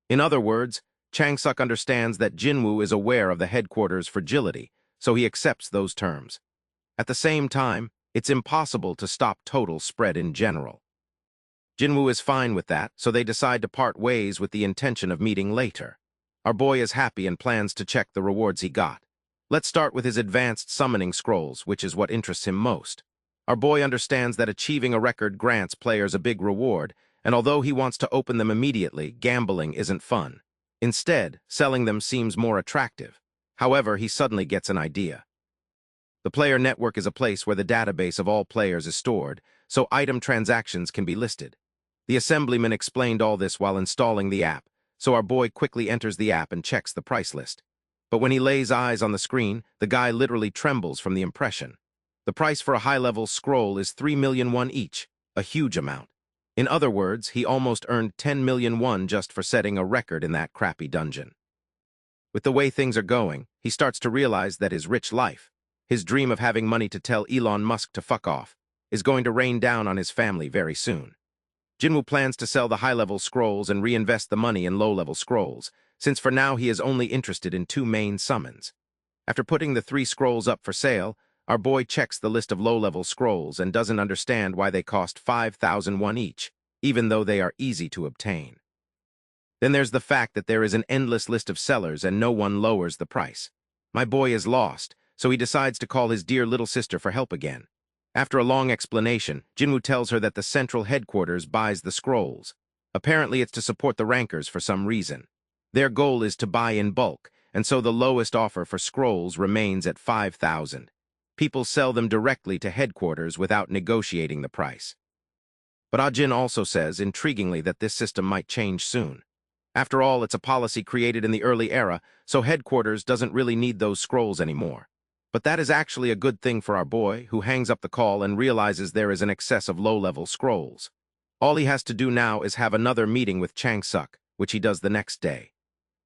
In other words, Chang Suk understands that Jinwoo is aware of the headquarters' fragility, so he accepts those terms. At the same time, it's impossible to stop total spread in general. Jinwoo is fine with that, so they decide to part ways with the intention of meeting later. Our boy is happy and plans to check the rewards he got. Let's start with his advanced summoning scrolls, which is what interests him most. Our boy understands that achieving a record grants players a big reward, and although he wants to open them immediately, gambling isn't fun. Instead, selling them seems more attractive. However, he suddenly gets an idea. The player network is a place where the database of all players is stored, so item transactions can be listed. The assemblyman explained all this while installing the app, so our boy quickly enters the app and checks the price list. But when he lays eyes on the screen, the guy literally trembles from the impression. The price for a high-level scroll is 3 million won each, a huge amount. In other words, he almost earned 10 million won just for setting a record in that crappy dungeon. With the way things are going, he starts to realize that his rich life, his dream of having money to tell Elon Musk to fuck off, is going to rain down on his family very soon. Jinwoo plans to sell the high-level scrolls and reinvest the money in low-level scrolls, since for now he is only interested in 2 main summons. After putting the 3 scrolls up for sale, our boy checks the list of low-level scrolls and doesn't understand why they cost 5,000 won each, even though they are easy to obtain. Then there's the fact that there is an endless list of sellers and no one lowers the price. My boy is lost, so he decides to call his dear little sister for help again. After a long explanation, Jinwoo tells her that the central headquarters buys the scrolls. Apparently it's to support the rankers for some reason. Their goal is to buy in bulk, and so the lowest offer for scrolls remains at 5,000. People sell them directly to headquarters without negotiating the price. But Ah-jin also says, intriguingly, that this system might change soon. After all, it's a policy created in the early era, so headquarters doesn't really need those scrolls anymore. But that is actually a good thing for our boy, who hangs up the call and realizes there is an excess of low-level scrolls. All he has to do now is have another meeting with Chang-suk, which he does the next day.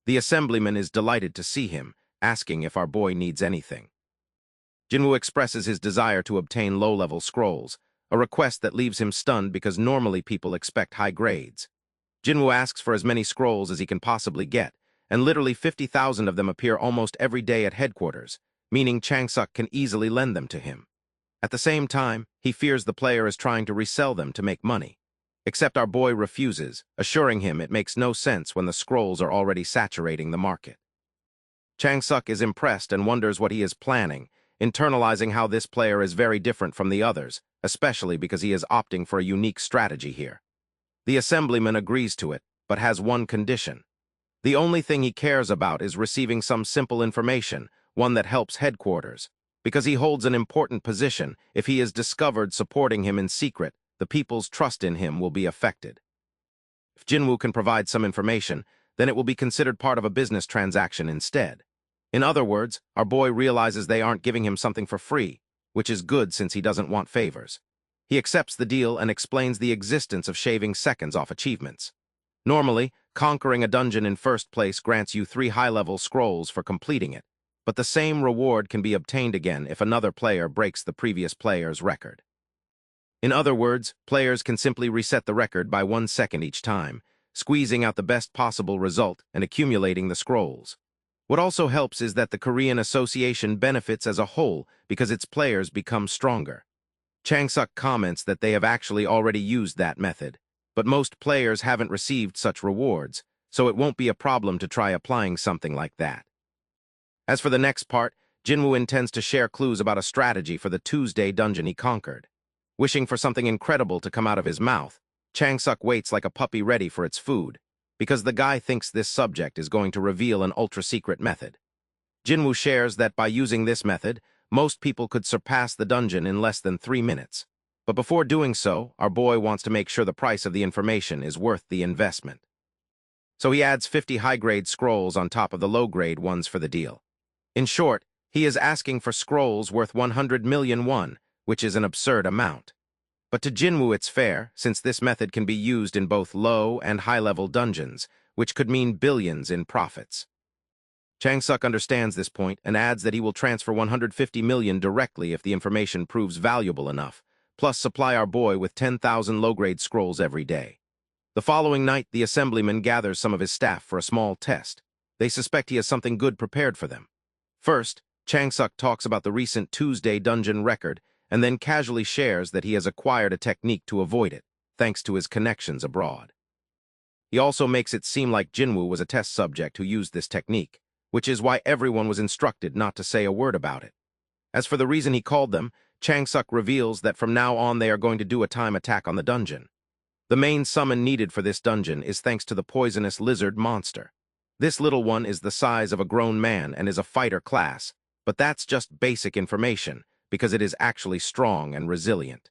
The assemblyman is delighted to see him, asking if our boy needs anything. Jinwoo expresses his desire to obtain low-level scrolls, a request that leaves him stunned because normally people expect high grades. Jinwoo asks for as many scrolls as he can possibly get, and literally 50,000 of them appear almost every day at headquarters, meaning Chang-suk can easily lend them to him. At the same time, he fears the player is trying to resell them to make money. Except our boy refuses, assuring him it makes no sense when the scrolls are already saturating the market. Chang-suk is impressed and wonders what he is planning, internalizing how this player is very different from the others, especially because he is opting for a unique strategy here. The assemblyman agrees to it, but has one condition. The only thing he cares about is receiving some simple information, one that helps headquarters. Because he holds an important position, if he is discovered supporting him in secret, the people's trust in him will be affected. If Jinwoo can provide some information, then it will be considered part of a business transaction instead. In other words, our boy realizes they aren't giving him something for free, which is good since he doesn't want favors. He accepts the deal and explains the existence of shaving seconds off achievements. Normally, conquering a dungeon in first place grants you 3 high-level scrolls for completing it, but the same reward can be obtained again if another player breaks the previous player's record. In other words, players can simply reset the record by 1 second each time, squeezing out the best possible result and accumulating the scrolls. What also helps is that the Korean Association benefits as a whole because its players become stronger. Chang-suk comments that they have actually already used that method, but most players haven't received such rewards, so it won't be a problem to try applying something like that. As for the next part, Jinwoo intends to share clues about a strategy for the Tuesday dungeon he conquered. Wishing for something incredible to come out of his mouth, Chang-suk waits like a puppy ready for its food, because the guy thinks this subject is going to reveal an ultra-secret method. Jinwoo shares that by using this method, most people could surpass the dungeon in less than 3 minutes. But before doing so, our boy wants to make sure the price of the information is worth the investment. So he adds 50 high-grade scrolls on top of the low-grade ones for the deal. In short, he is asking for scrolls worth 100 million won, which is an absurd amount. But to Jinwoo it's fair, since this method can be used in both low and high-level dungeons, which could mean billions in profits. Chang-suk understands this point and adds that he will transfer 150 million directly if the information proves valuable enough, plus supply our boy with 10,000 low-grade scrolls every day. The following night, the assemblyman gathers some of his staff for a small test. They suspect he has something good prepared for them. First, Chang-suk talks about the recent Tuesday dungeon record and then casually shares that he has acquired a technique to avoid it, thanks to his connections abroad. He also makes it seem like Jinwoo was a test subject who used this technique, which is why everyone was instructed not to say a word about it. As for the reason he called them, Changsuk reveals that from now on they are going to do a time attack on the dungeon. The main summon needed for this dungeon is thanks to the poisonous lizard monster. This little one is the size of a grown man and is a fighter class, but that's just basic information because it is actually strong and resilient.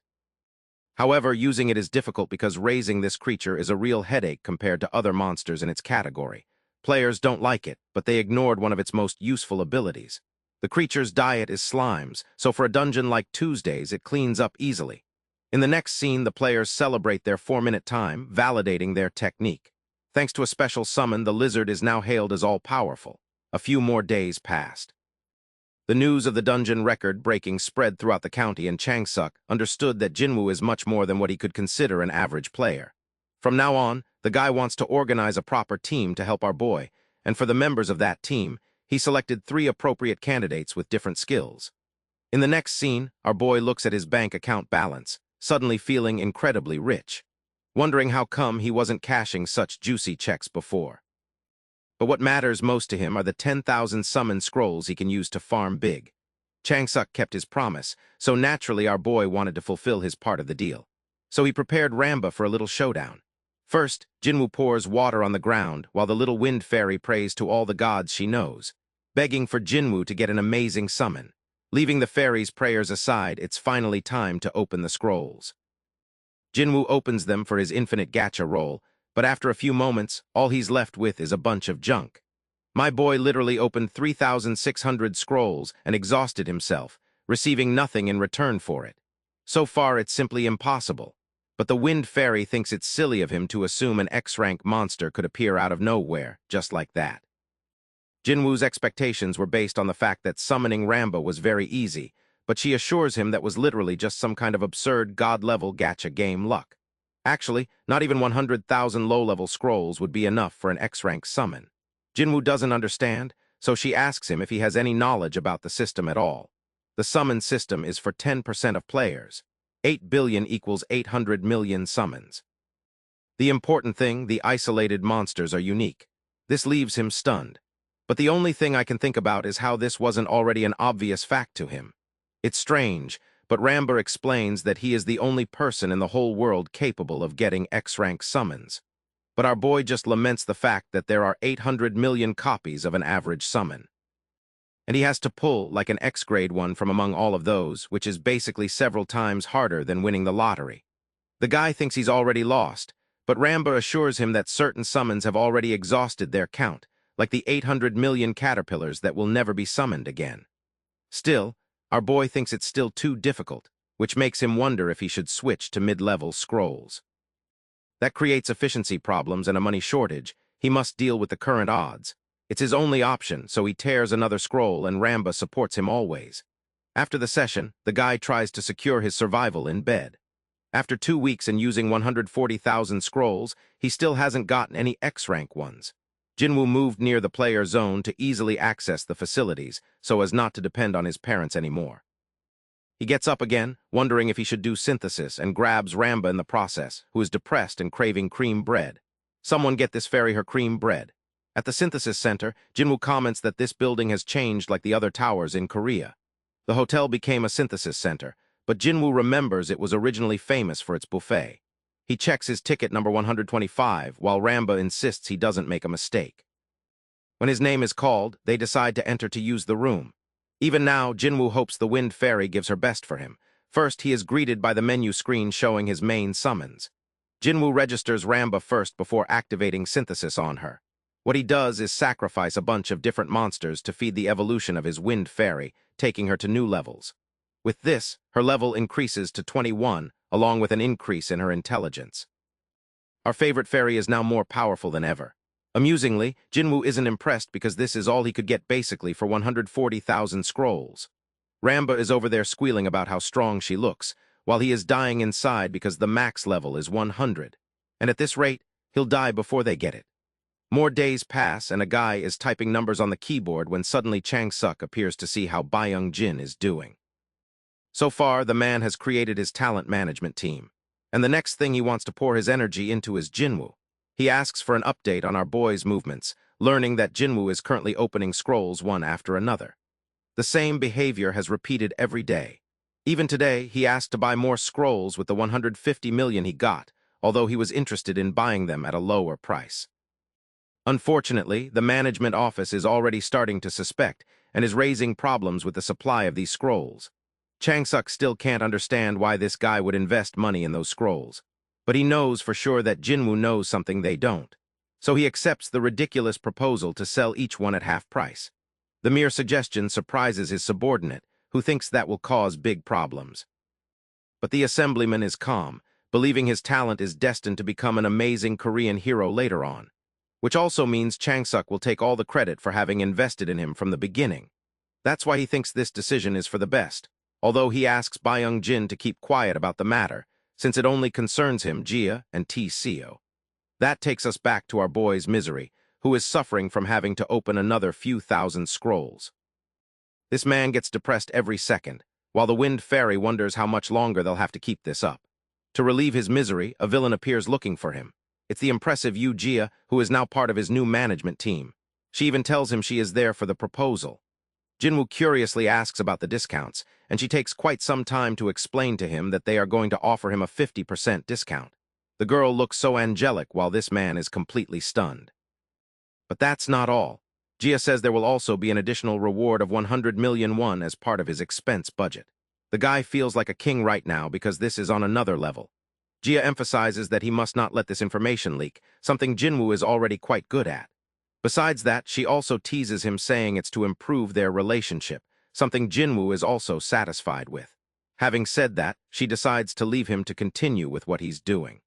However, using it is difficult because raising this creature is a real headache compared to other monsters in its category. Players don't like it, but they ignored one of its most useful abilities. The creature's diet is slimes, so for a dungeon like Tuesdays, it cleans up easily. In the next scene, the players celebrate their 4-minute time, validating their technique. Thanks to a special summon, the lizard is now hailed as all-powerful. A few more days passed. The news of the dungeon record-breaking spread throughout the county, and Changsuk understood that Jinwoo is much more than what he could consider an average player. From now on, the guy wants to organize a proper team to help our boy, and for the members of that team, he selected 3 appropriate candidates with different skills. In the next scene, our boy looks at his bank account balance, suddenly feeling incredibly rich, wondering how come he wasn't cashing such juicy checks before. But what matters most to him are the 10,000 summon scrolls he can use to farm big. Changsuk kept his promise, so naturally our boy wanted to fulfill his part of the deal. So he prepared Ramba for a little showdown. First, Jinwoo pours water on the ground while the little wind fairy prays to all the gods she knows, begging for Jinwoo to get an amazing summon. Leaving the fairy's prayers aside, it's finally time to open the scrolls. Jinwoo opens them for his infinite gacha roll, but after a few moments, all he's left with is a bunch of junk. My boy literally opened 3,600 scrolls and exhausted himself, receiving nothing in return for it. So far, it's simply impossible. But the Wind Fairy thinks it's silly of him to assume an X-rank monster could appear out of nowhere, just like that. Jinwoo's expectations were based on the fact that summoning Ramba was very easy, but she assures him that was literally just some kind of absurd god-level gacha game luck. Actually, not even 100,000 low-level scrolls would be enough for an X-rank summon. Jinwoo doesn't understand, so she asks him if he has any knowledge about the system at all. The summon system is for 10% of players. 8 billion equals 800 million summons. The important thing, the isolated monsters are unique. This leaves him stunned. But the only thing I can think about is how this wasn't already an obvious fact to him. It's strange, but Ramba explains that he is the only person in the whole world capable of getting X-rank summons. But our boy just laments the fact that there are 800 million copies of an average summon. And he has to pull like an X-grade one from among all of those, which is basically several times harder than winning the lottery. The guy thinks he's already lost, but Ramba assures him that certain summons have already exhausted their count, like the 800 million caterpillars that will never be summoned again. Still, our boy thinks it's still too difficult, which makes him wonder if he should switch to mid-level scrolls. That creates efficiency problems and a money shortage. He must deal with the current odds. It's his only option, so he tears another scroll and Ramba supports him always. After the session, the guy tries to secure his survival in bed. After 2 weeks and using 140,000 scrolls, he still hasn't gotten any X-rank ones. Jinwoo moved near the player zone to easily access the facilities, so as not to depend on his parents anymore. He gets up again, wondering if he should do synthesis, and grabs Ramba in the process, who is depressed and craving cream bread. Someone get this fairy her cream bread. At the synthesis center, Jinwoo comments that this building has changed like the other towers in Korea. The hotel became a synthesis center, but Jinwoo remembers it was originally famous for its buffet. He checks his ticket number 125, while Ramba insists he doesn't make a mistake. When his name is called, they decide to enter to use the room. Even now, Jinwoo hopes the Wind Fairy gives her best for him. First, he is greeted by the menu screen showing his main summons. Jinwoo registers Ramba first before activating synthesis on her. What he does is sacrifice a bunch of different monsters to feed the evolution of his Wind Fairy, taking her to new levels. With this, her level increases to 21, along with an increase in her intelligence. Our favorite fairy is now more powerful than ever. Amusingly, Jinwoo isn't impressed because this is all he could get basically for 140,000 scrolls. Ramba is over there squealing about how strong she looks, while he is dying inside because the max level is 100. And at this rate, he'll die before they get it. More days pass, and a guy is typing numbers on the keyboard when suddenly Changsuk appears to see how Byung Jin is doing. So far, the man has created his talent management team, and the next thing he wants to pour his energy into is Jinwoo. He asks for an update on our boy's movements, learning that Jinwoo is currently opening scrolls one after another. The same behavior has repeated every day. Even today, he asked to buy more scrolls with the 150 million he got, although he was interested in buying them at a lower price. Unfortunately, the management office is already starting to suspect and is raising problems with the supply of these scrolls. Changsuk still can't understand why this guy would invest money in those scrolls, but he knows for sure that Jinwoo knows something they don't. So he accepts the ridiculous proposal to sell each one at half price. The mere suggestion surprises his subordinate, who thinks that will cause big problems. But the assemblyman is calm, believing his talent is destined to become an amazing Korean hero later on, which also means Changsuk will take all the credit for having invested in him from the beginning. That's why he thinks this decision is for the best, although he asks Byung-jin to keep quiet about the matter, since it only concerns him, Jia, and T-Seo. That takes us back to our boy's Misery, who is suffering from having to open another few thousand scrolls. This man gets depressed every second, while the Wind Fairy wonders how much longer they'll have to keep this up. To relieve his misery, a villain appears looking for him. It's the impressive Yu Jia, who is now part of his new management team. She even tells him she is there for the proposal. Jinwoo curiously asks about the discounts, and she takes quite some time to explain to him that they are going to offer him a 50% discount. The girl looks so angelic while this man is completely stunned. But that's not all. Jia says there will also be an additional reward of 100 million won as part of his expense budget. The guy feels like a king right now because this is on another level. Jia emphasizes that he must not let this information leak, something Jinwoo is already quite good at. Besides that, she also teases him saying it's to improve their relationship, something Jinwoo is also satisfied with. Having said that, she decides to leave him to continue with what he's doing.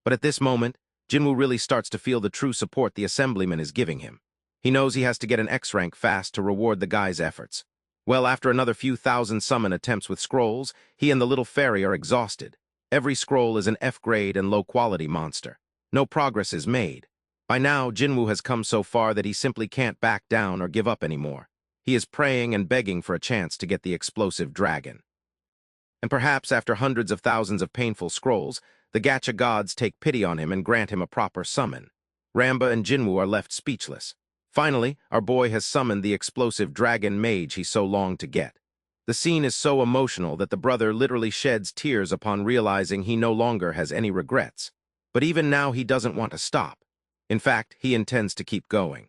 But at this moment, Jinwoo really starts to feel the true support the assemblyman is giving him. He knows he has to get an X rank fast to reward the guy's efforts. Well, after another few thousand summon attempts with scrolls, he and the little fairy are exhausted. Every scroll is an F-grade and low-quality monster. No progress is made. By now, Jinwoo has come so far that he simply can't back down or give up anymore. He is praying and begging for a chance to get the explosive dragon. And perhaps after hundreds of thousands of painful scrolls, the gacha gods take pity on him and grant him a proper summon. Ramba and Jinwoo are left speechless. Finally, our boy has summoned the explosive dragon mage he so longed to get. The scene is so emotional that the brother literally sheds tears upon realizing he no longer has any regrets. But even now he doesn't want to stop. In fact, he intends to keep going.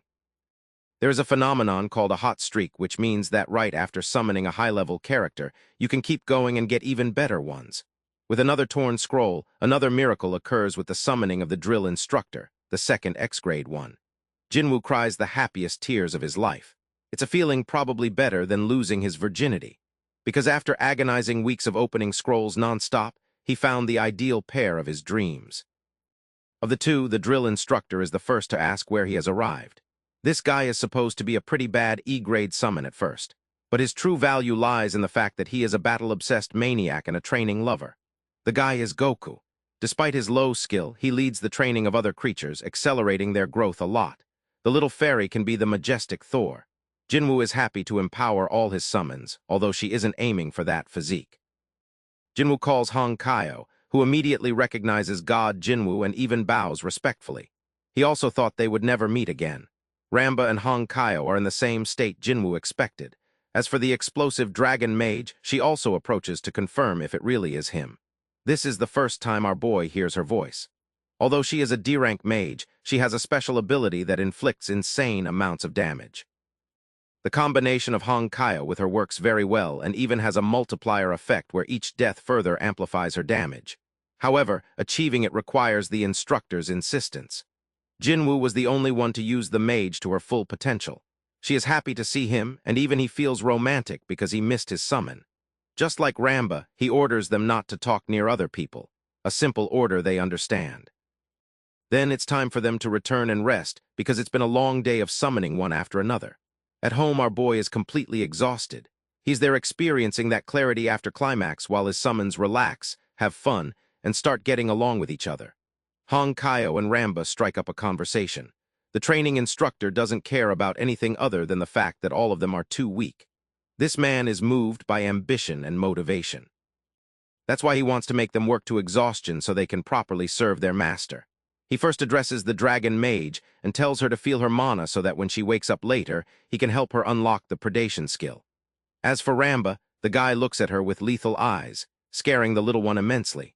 There is a phenomenon called a hot streak, which means that right after summoning a high-level character, you can keep going and get even better ones. With another torn scroll, another miracle occurs with the summoning of the drill instructor, the second X-grade one. Jinwoo cries the happiest tears of his life. It's a feeling probably better than losing his virginity. Because after agonizing weeks of opening scrolls non-stop, he found the ideal pair of his dreams. Of the two, the drill instructor is the first to ask where he has arrived. This guy is supposed to be a pretty bad E-grade summon at first, but his true value lies in the fact that he is a battle-obsessed maniac and a training lover. The guy is Goku. Despite his low skill, he leads the training of other creatures, accelerating their growth a lot. The little fairy can be the majestic Thor. Jinwoo is happy to empower all his summons, although she isn't aiming for that physique. Jinwoo calls Hong Kaio, who immediately recognizes God Jinwoo and even bows respectfully. He also thought they would never meet again. Ramba and Hong Kaio are in the same state Jinwoo expected. As for the explosive dragon mage, she also approaches to confirm if it really is him. This is the first time our boy hears her voice. Although she is a D-rank mage, she has a special ability that inflicts insane amounts of damage. The combination of Hong Kaio with her works very well and even has a multiplier effect where each death further amplifies her damage. However, achieving it requires the instructor's insistence. Jinwoo was the only one to use the mage to her full potential. She is happy to see him, and even he feels romantic because he missed his summon. Just like Ramba, he orders them not to talk near other people, a simple order they understand. Then it's time for them to return and rest because it's been a long day of summoning one after another. At home, our boy is completely exhausted. He's there experiencing that clarity after climax while his summons relax, have fun, and start getting along with each other. Hong Kaio and Ramba strike up a conversation. The training instructor doesn't care about anything other than the fact that all of them are too weak. This man is moved by ambition and motivation. That's why he wants to make them work to exhaustion so they can properly serve their master. He first addresses the dragon mage and tells her to feel her mana so that when she wakes up later, he can help her unlock the predation skill. As for Ramba, The guy looks at her with lethal eyes, scaring the little one immensely.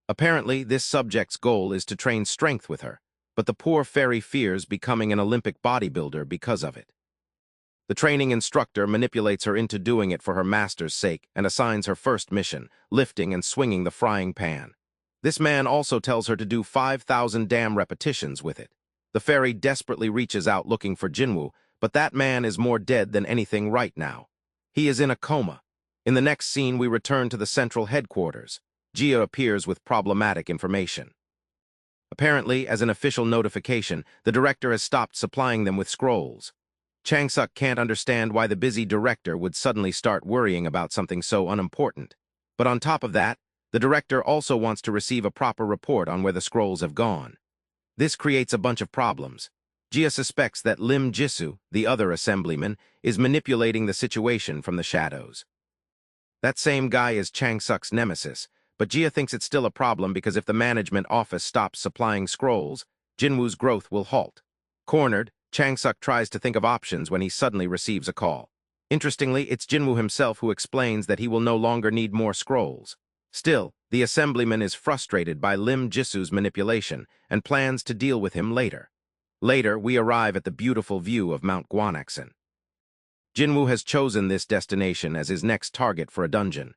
Apparently, this subject's goal is to train strength with her, but the poor fairy fears becoming an Olympic bodybuilder because of it. The training instructor manipulates her into doing it for her master's sake and assigns her first mission, lifting and swinging the frying pan. This man also tells her to do 5,000 damn repetitions with it. The fairy desperately reaches out looking for Jinwoo, but that man is more dead than anything right now. He is in a coma. In the next scene, we return to the central headquarters. Jia appears with problematic information. Apparently, as an official notification, the director has stopped supplying them with scrolls. Changsuk can't understand why the busy director would suddenly start worrying about something so unimportant. But on top of that, the director also wants to receive a proper report on where the scrolls have gone. This creates a bunch of problems. Jia suspects that Lim Jisoo, the other assemblyman, is manipulating the situation from the shadows. That same guy is Changsuk's nemesis, but Jia thinks it's still a problem because if the management office stops supplying scrolls, Jinwoo's growth will halt. Cornered, Changsuk tries to think of options when he suddenly receives a call. Interestingly, it's Jinwoo himself who explains that he will no longer need more scrolls. Still, the assemblyman is frustrated by Lim Jisoo's manipulation and plans to deal with him later. Later, we arrive at the beautiful view of Mount Gwanakson. Jinwoo has chosen this destination as his next target for a dungeon.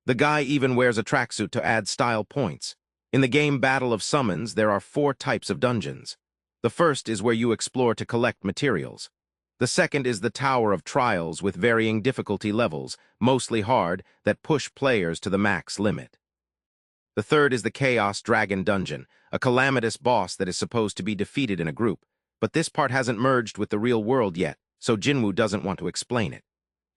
The guy even wears a tracksuit to add style points. In the game Battle of Summons, there are 4 types of dungeons. The first is where you explore to collect materials. The second is the Tower of Trials with varying difficulty levels, mostly hard, that push players to the max limit. The third is the Chaos Dragon Dungeon, a calamitous boss that is supposed to be defeated in a group, but this part hasn't merged with the real world yet, so Jinwoo doesn't want to explain it.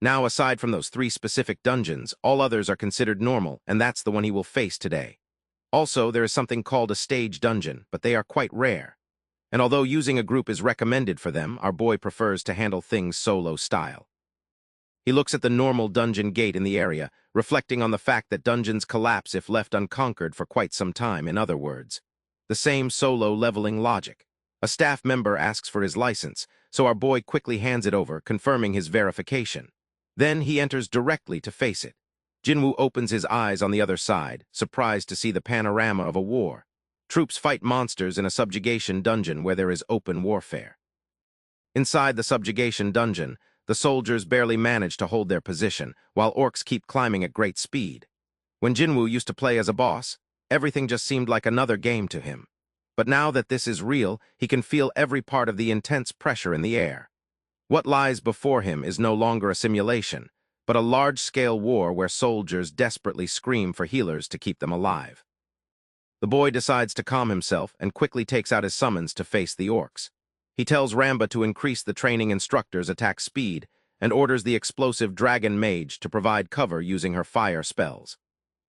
Now, aside from those 3 specific dungeons, all others are considered normal, and that's the one he will face today. Also, there is something called a stage dungeon, but they are quite rare. And although using a group is recommended for them, our boy prefers to handle things solo style. He looks at the normal dungeon gate in the area, reflecting on the fact that dungeons collapse if left unconquered for quite some time, in other words. The same solo leveling logic. A staff member asks for his license, so our boy quickly hands it over, confirming his verification. Then he enters directly to face it. Jinwoo opens his eyes on the other side, surprised to see the panorama of a war. Troops fight monsters in a subjugation dungeon where there is open warfare. Inside the subjugation dungeon, the soldiers barely manage to hold their position, while orcs keep climbing at great speed. When Jinwoo used to play as a boss, everything just seemed like another game to him. But now that this is real, he can feel every part of the intense pressure in the air. What lies before him is no longer a simulation, but a large-scale war where soldiers desperately scream for healers to keep them alive. The boy decides to calm himself and quickly takes out his summons to face the orcs. He tells Ramba to increase the training instructor's attack speed and orders the explosive dragon mage to provide cover using her fire spells.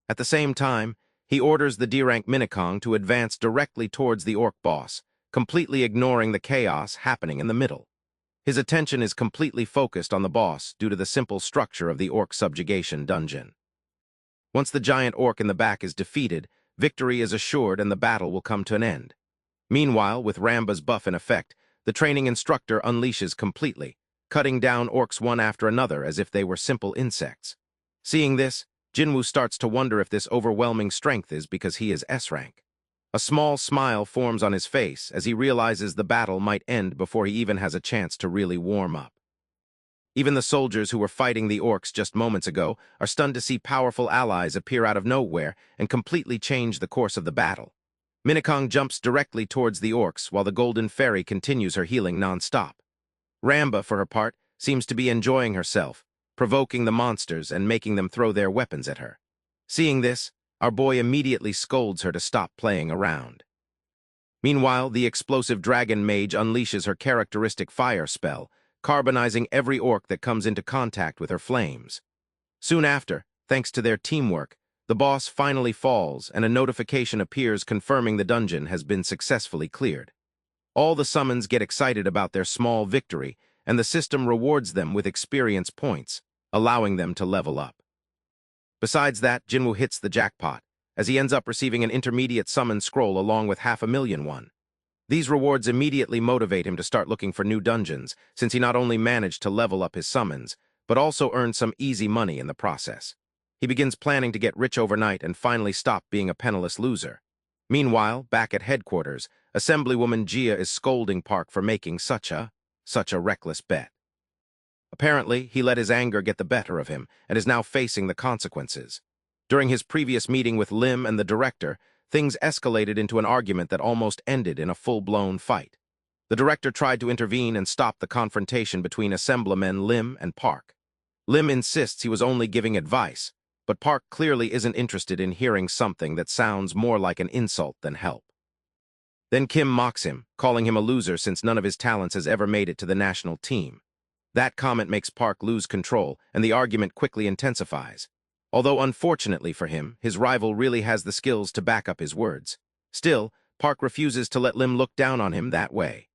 At the same time, he orders the D-rank Minakong to advance directly towards the orc boss, completely ignoring the chaos happening in the middle. His attention is completely focused on the boss due to the simple structure of the orc subjugation dungeon. Once the giant orc in the back is defeated, victory is assured and the battle will come to an end. Meanwhile, with Ramba's buff in effect, the training instructor unleashes completely, cutting down orcs one after another as if they were simple insects. Seeing this, Jinwoo starts to wonder if this overwhelming strength is because he is S-rank. A small smile forms on his face as he realizes the battle might end before he even has a chance to really warm up. Even the soldiers who were fighting the orcs just moments ago are stunned to see powerful allies appear out of nowhere and completely change the course of the battle. Minakong jumps directly towards the orcs while the Golden Fairy continues her healing non-stop. Ramba, for her part, seems to be enjoying herself, provoking the monsters and making them throw their weapons at her. Seeing this, our boy immediately scolds her to stop playing around. Meanwhile, the explosive dragon mage unleashes her characteristic fire spell, carbonizing every orc that comes into contact with her flames. Soon after, thanks to their teamwork, the boss finally falls and a notification appears confirming the dungeon has been successfully cleared. All the summons get excited about their small victory, and the system rewards them with experience points, allowing them to level up. Besides that, Jinwoo hits the jackpot, as he ends up receiving an intermediate summon scroll along with 500,000 won. These rewards immediately motivate him to start looking for new dungeons, since he not only managed to level up his summons, but also earn some easy money in the process. He begins planning to get rich overnight and finally stop being a penniless loser. Meanwhile, back at headquarters, Assemblywoman Gia is scolding Park for making such a reckless bet. Apparently, he let his anger get the better of him and is now facing the consequences. During his previous meeting with Lim and the director, things escalated into an argument that almost ended in a full-blown fight. The director tried to intervene and stop the confrontation between Assemblyman Lim and Park. Lim insists he was only giving advice, but Park clearly isn't interested in hearing something that sounds more like an insult than help. Then Kim mocks him, calling him a loser since none of his talents has ever made it to the national team. That comment makes Park lose control, and the argument quickly intensifies. Although unfortunately for him, his rival really has the skills to back up his words. Still, Park refuses to let Lim look down on him that way.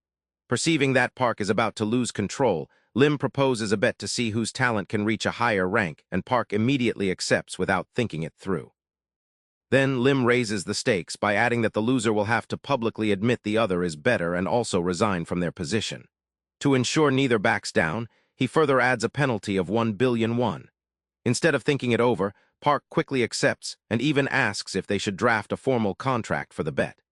Perceiving that Park is about to lose control, Lim proposes a bet to see whose talent can reach a higher rank, and Park immediately accepts without thinking it through. Then Lim raises the stakes by adding that the loser will have to publicly admit the other is better and also resign from their position. To ensure neither backs down, he further adds a penalty of 1 billion won. Instead of thinking it over, Park quickly accepts and even asks if they should draft a formal contract for the bet.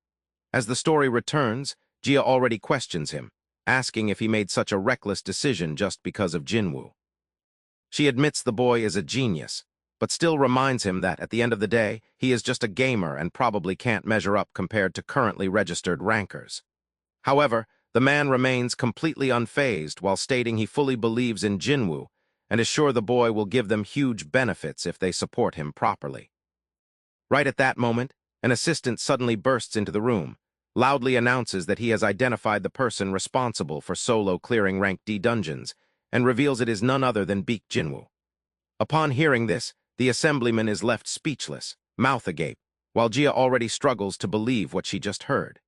As the story returns, Gia already questions him, asking if he made such a reckless decision just because of Jinwoo. She admits the boy is a genius, but still reminds him that at the end of the day, he is just a gamer and probably can't measure up compared to currently registered rankers. However, the man remains completely unfazed while stating he fully believes in Jinwoo and is sure the boy will give them huge benefits if they support him properly. Right at that moment, an assistant suddenly bursts into the room, loudly announces that he has identified the person responsible for solo clearing Rank D dungeons, and reveals it is none other than Baek Jinwoo. Upon hearing this, the assemblyman is left speechless, mouth agape, while Gia already struggles to believe what she just heard.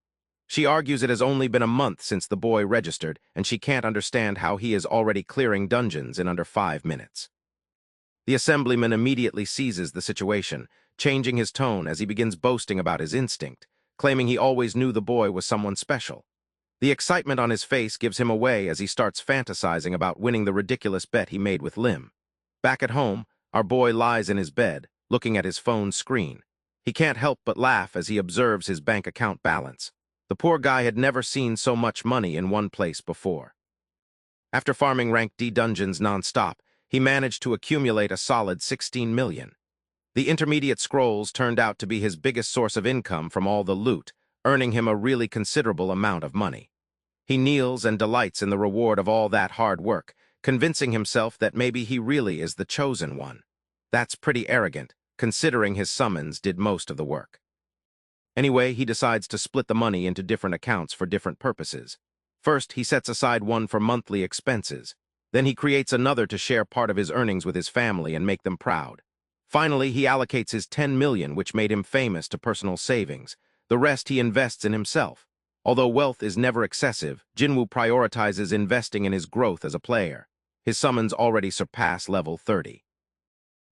She argues it has only been a month since the boy registered, and she can't understand how he is already clearing dungeons in under 5 minutes. The assemblyman immediately seizes the situation, changing his tone as he begins boasting about his instinct, claiming he always knew the boy was someone special. The excitement on his face gives him away as he starts fantasizing about winning the ridiculous bet he made with Lim. Back at home, our boy lies in his bed, looking at his phone's screen. He can't help but laugh as he observes his bank account balance. The poor guy had never seen so much money in one place before. After farming Rank D dungeons non-stop, he managed to accumulate a solid 16 million. The intermediate scrolls turned out to be his biggest source of income from all the loot, earning him a really considerable amount of money. He kneels and delights in the reward of all that hard work, convincing himself that maybe he really is the chosen one. That's pretty arrogant, considering his summons did most of the work. Anyway, he decides to split the money into different accounts for different purposes. First, he sets aside one for monthly expenses. Then he creates another to share part of his earnings with his family and make them proud. Finally, he allocates his 10 million, which made him famous, to personal savings. The rest he invests in himself. Although wealth is never excessive, Jinwoo prioritizes investing in his growth as a player. His summons already surpass level 30.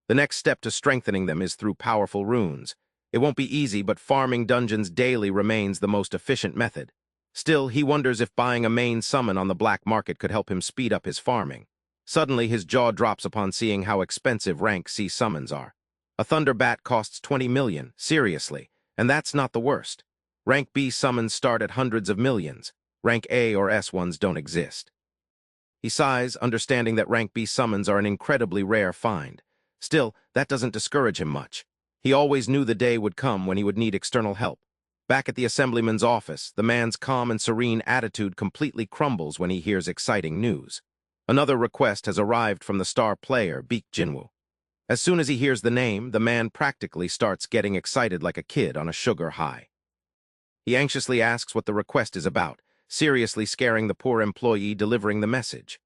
The next step to strengthening them is through powerful runes. It won't be easy, but farming dungeons daily remains the most efficient method. Still, he wonders if buying a main summon on the black market could help him speed up his farming. Suddenly, his jaw drops upon seeing how expensive Rank C summons are. A Thunder Bat costs 20 million, seriously, and that's not the worst. Rank B summons start at hundreds of millions. Rank A or S ones don't exist. He sighs, understanding that Rank B summons are an incredibly rare find. Still, that doesn't discourage him much. He always knew the day would come when he would need external help. Back at the assemblyman's office, the man's calm and serene attitude completely crumbles when he hears exciting news. Another request has arrived from the star player, Baek Jinwoo. As soon as he hears the name, the man practically starts getting excited like a kid on a sugar high. He anxiously asks what the request is about, seriously scaring the poor employee delivering the message.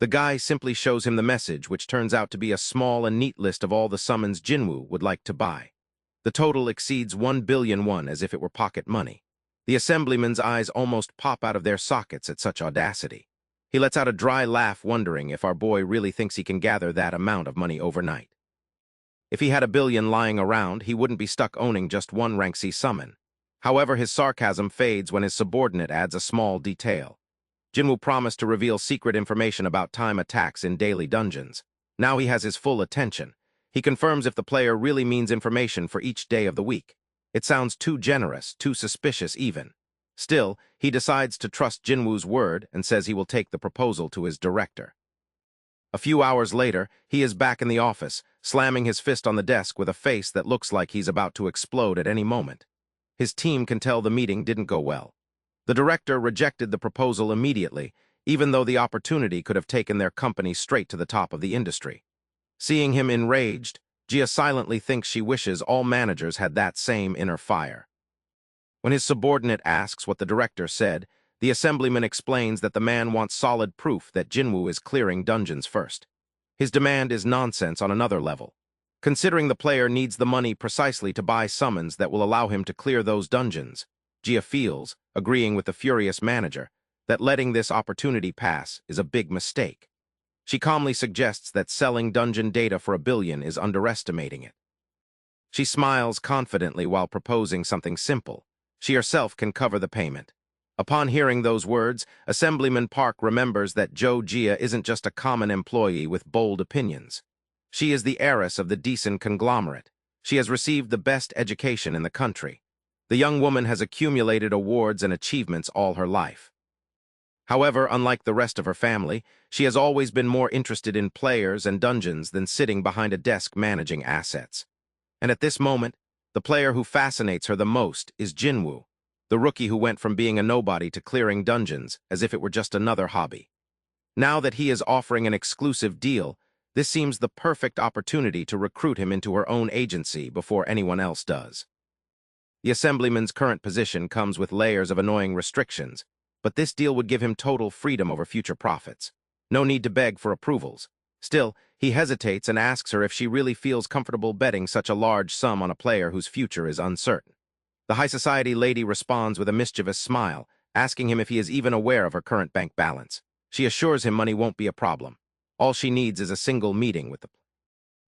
The guy simply shows him the message, which turns out to be a small and neat list of all the summons Jinwoo would like to buy. The total exceeds 1 billion won as if it were pocket money. The assemblyman's eyes almost pop out of their sockets at such audacity. He lets out a dry laugh, wondering if our boy really thinks he can gather that amount of money overnight. If he had a billion lying around, he wouldn't be stuck owning just one Rank C summon. However, his sarcasm fades when his subordinate adds a small detail. Jinwoo promised to reveal secret information about time attacks in daily dungeons. Now he has his full attention. He confirms if the player really means information for each day of the week. It sounds too generous, too suspicious even. Still, he decides to trust Jinwoo's word and says he will take the proposal to his director. A few hours later, he is back in the office, slamming his fist on the desk with a face that looks like he's about to explode at any moment. His team can tell the meeting didn't go well. The director rejected the proposal immediately, even though the opportunity could have taken their company straight to the top of the industry. Seeing him enraged, Gia silently thinks she wishes all managers had that same inner fire. When his subordinate asks what the director said, the assemblyman explains that the man wants solid proof that Jinwoo is clearing dungeons first. His demand is nonsense on another level. Considering the player needs the money precisely to buy summons that will allow him to clear those dungeons, Gia feels, agreeing with the furious manager, that letting this opportunity pass is a big mistake. She calmly suggests that selling dungeon data for $1 billion is underestimating it. She smiles confidently while proposing something simple. She herself can cover the payment. Upon hearing those words, Assemblyman Park remembers that Gia isn't just a common employee with bold opinions. She is the heiress of the decent conglomerate. She has received the best education in the country. The young woman has accumulated awards and achievements all her life. However, unlike the rest of her family, she has always been more interested in players and dungeons than sitting behind a desk managing assets. And at this moment, the player who fascinates her the most is Jinwoo, the rookie who went from being a nobody to clearing dungeons as if it were just another hobby. Now that he is offering an exclusive deal, this seems the perfect opportunity to recruit him into her own agency before anyone else does. The assemblyman's current position comes with layers of annoying restrictions, but this deal would give him total freedom over future profits. No need to beg for approvals. Still, he hesitates and asks her if she really feels comfortable betting such a large sum on a player whose future is uncertain. The high society lady responds with a mischievous smile, asking him if he is even aware of her current bank balance. She assures him money won't be a problem. All she needs is a single meeting with the player.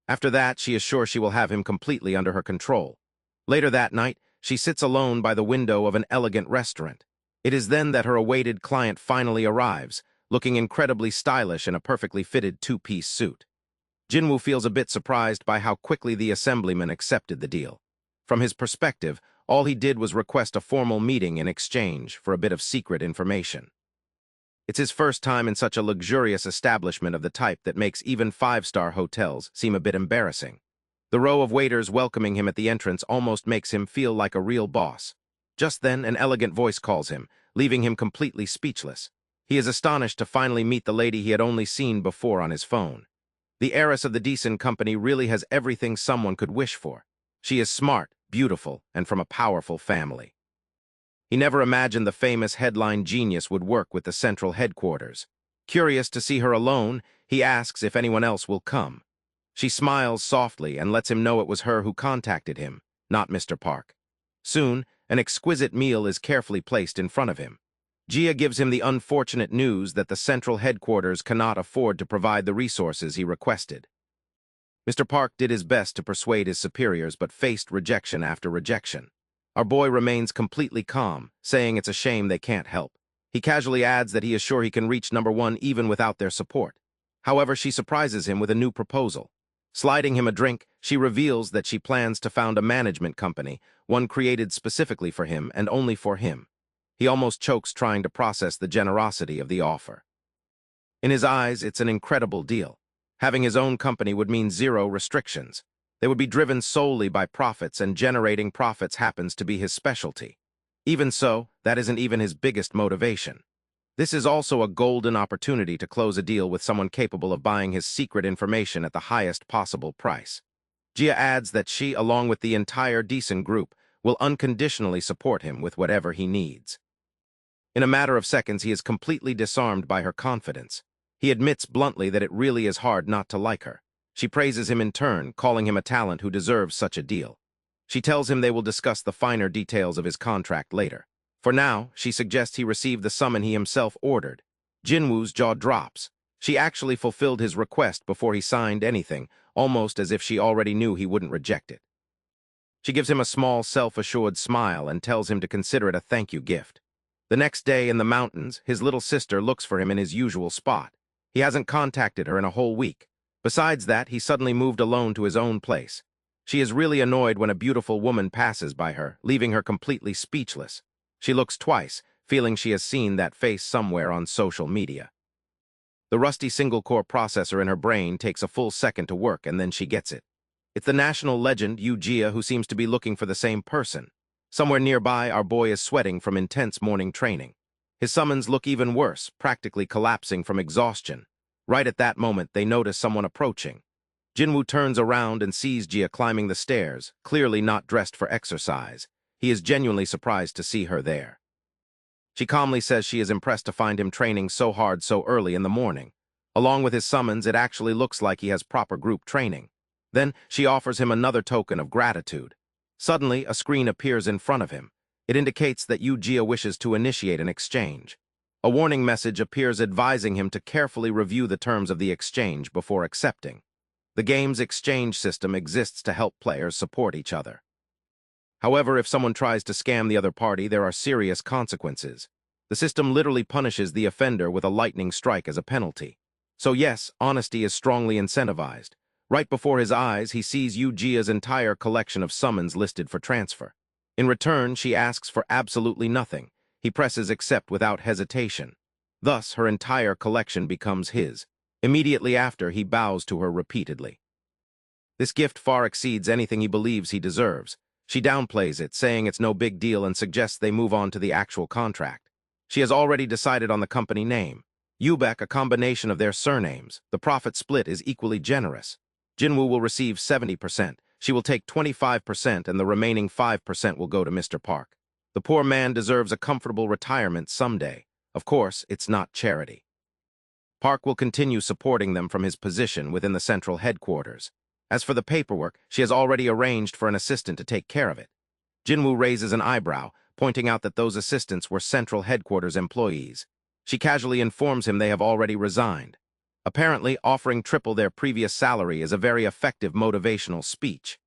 After that, she is sure she will have him completely under her control. Later that night, she sits alone by the window of an elegant restaurant. It is then that her awaited client finally arrives, looking incredibly stylish in a perfectly fitted two-piece suit. Jinwoo feels a bit surprised by how quickly the assemblyman accepted the deal. From his perspective, all he did was request a formal meeting in exchange for a bit of secret information. It's his first time in such a luxurious establishment of the type that makes even five-star hotels seem a bit embarrassing. The row of waiters welcoming him at the entrance almost makes him feel like a real boss. Just then, an elegant voice calls him, leaving him completely speechless. He is astonished to finally meet the lady he had only seen before on his phone. The heiress of the decent company really has everything someone could wish for. She is smart, beautiful, and from a powerful family. He never imagined the famous headline genius would work with the central headquarters. Curious to see her alone, he asks if anyone else will come. She smiles softly and lets him know it was her who contacted him, not Mr. Park. Soon, an exquisite meal is carefully placed in front of him. Gia gives him the unfortunate news that the central headquarters cannot afford to provide the resources he requested. Mr. Park did his best to persuade his superiors but faced rejection after rejection. Our boy remains completely calm, saying it's a shame they can't help. He casually adds that he is sure he can reach #1 even without their support. However, she surprises him with a new proposal. Sliding him a drink, she reveals that she plans to found a management company, one created specifically for him and only for him. He almost chokes trying to process the generosity of the offer. In his eyes, it's an incredible deal. Having his own company would mean zero restrictions. They would be driven solely by profits, and generating profits happens to be his specialty. Even so, that isn't even his biggest motivation. This is also a golden opportunity to close a deal with someone capable of buying his secret information at the highest possible price. Gia adds that she, along with the entire Decent group, will unconditionally support him with whatever he needs. In a matter of seconds, he is completely disarmed by her confidence. He admits bluntly that it really is hard not to like her. She praises him in turn, calling him a talent who deserves such a deal. She tells him they will discuss the finer details of his contract later. For now, she suggests he receive the summon he himself ordered. Jinwoo's jaw drops. She actually fulfilled his request before he signed anything, almost as if she already knew he wouldn't reject it. She gives him a small, self-assured smile and tells him to consider it a thank-you gift. The next day in the mountains, his little sister looks for him in his usual spot. He hasn't contacted her in a whole week, Besides that, he suddenly moved alone to his own place. She is really annoyed when a beautiful woman passes by her, leaving her completely speechless. She looks twice, feeling she has seen that face somewhere on social media. The rusty single-core processor in her brain takes a full second to work, and then she gets it. It's the national legend, Yu-Jia, who seems to be looking for the same person. Somewhere nearby, our boy is sweating from intense morning training. His summons look even worse, practically collapsing from exhaustion. Right at that moment, they notice someone approaching. Jinwoo turns around and sees Jia climbing the stairs, clearly not dressed for exercise. He is genuinely surprised to see her there. She calmly says she is impressed to find him training so hard so early in the morning. Along with his summons, it actually looks like he has proper group training. Then she offers him another token of gratitude. Suddenly, a screen appears in front of him. It indicates that Yu-Jia wishes to initiate an exchange. A warning message appears advising him to carefully review the terms of the exchange before accepting. The game's exchange system exists to help players support each other. However, if someone tries to scam the other party, there are serious consequences. The system literally punishes the offender with a lightning strike as a penalty. So yes, honesty is strongly incentivized. Right before his eyes, he sees Yu-Jia's entire collection of summons listed for transfer. In return, she asks for absolutely nothing. He presses accept without hesitation. Thus, her entire collection becomes his. Immediately after, he bows to her repeatedly. This gift far exceeds anything he believes he deserves. She downplays it, saying it's no big deal, and suggests they move on to the actual contract. She has already decided on the company name. Yubek, a combination of their surnames. The profit split is equally generous. Jinwoo will receive 70%. She will take 25%, and the remaining 5% will go to Mr. Park. The poor man deserves a comfortable retirement someday. Of course, it's not charity. Park will continue supporting them from his position within the central headquarters. As for the paperwork, she has already arranged for an assistant to take care of it. Jinwoo raises an eyebrow, pointing out that those assistants were central headquarters employees. She casually informs him they have already resigned. Apparently, offering triple their previous salary is a very effective motivational speech.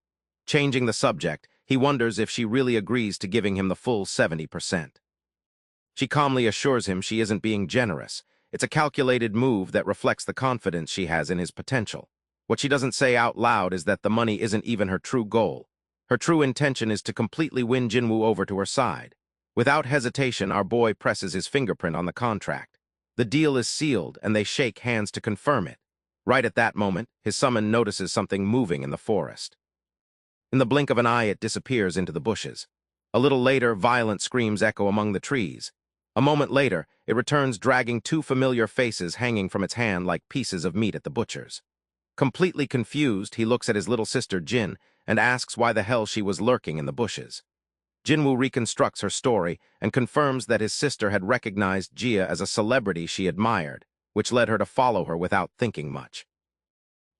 Changing the subject, he wonders if she really agrees to giving him the full 70%. She calmly assures him she isn't being generous. It's a calculated move that reflects the confidence she has in his potential. What she doesn't say out loud is that the money isn't even her true goal. Her true intention is to completely win Jinwoo over to her side. Without hesitation, our boy presses his fingerprint on the contract. The deal is sealed, and they shake hands to confirm it. Right at that moment, his summon notices something moving in the forest. In the blink of an eye, it disappears into the bushes. A little later, violent screams echo among the trees. A moment later, it returns dragging two familiar faces hanging from its hand like pieces of meat at the butcher's. Completely confused, he looks at his little sister Jin and asks why the hell she was lurking in the bushes. Jinwoo reconstructs her story and confirms that his sister had recognized Jia as a celebrity she admired, which led her to follow her without thinking much.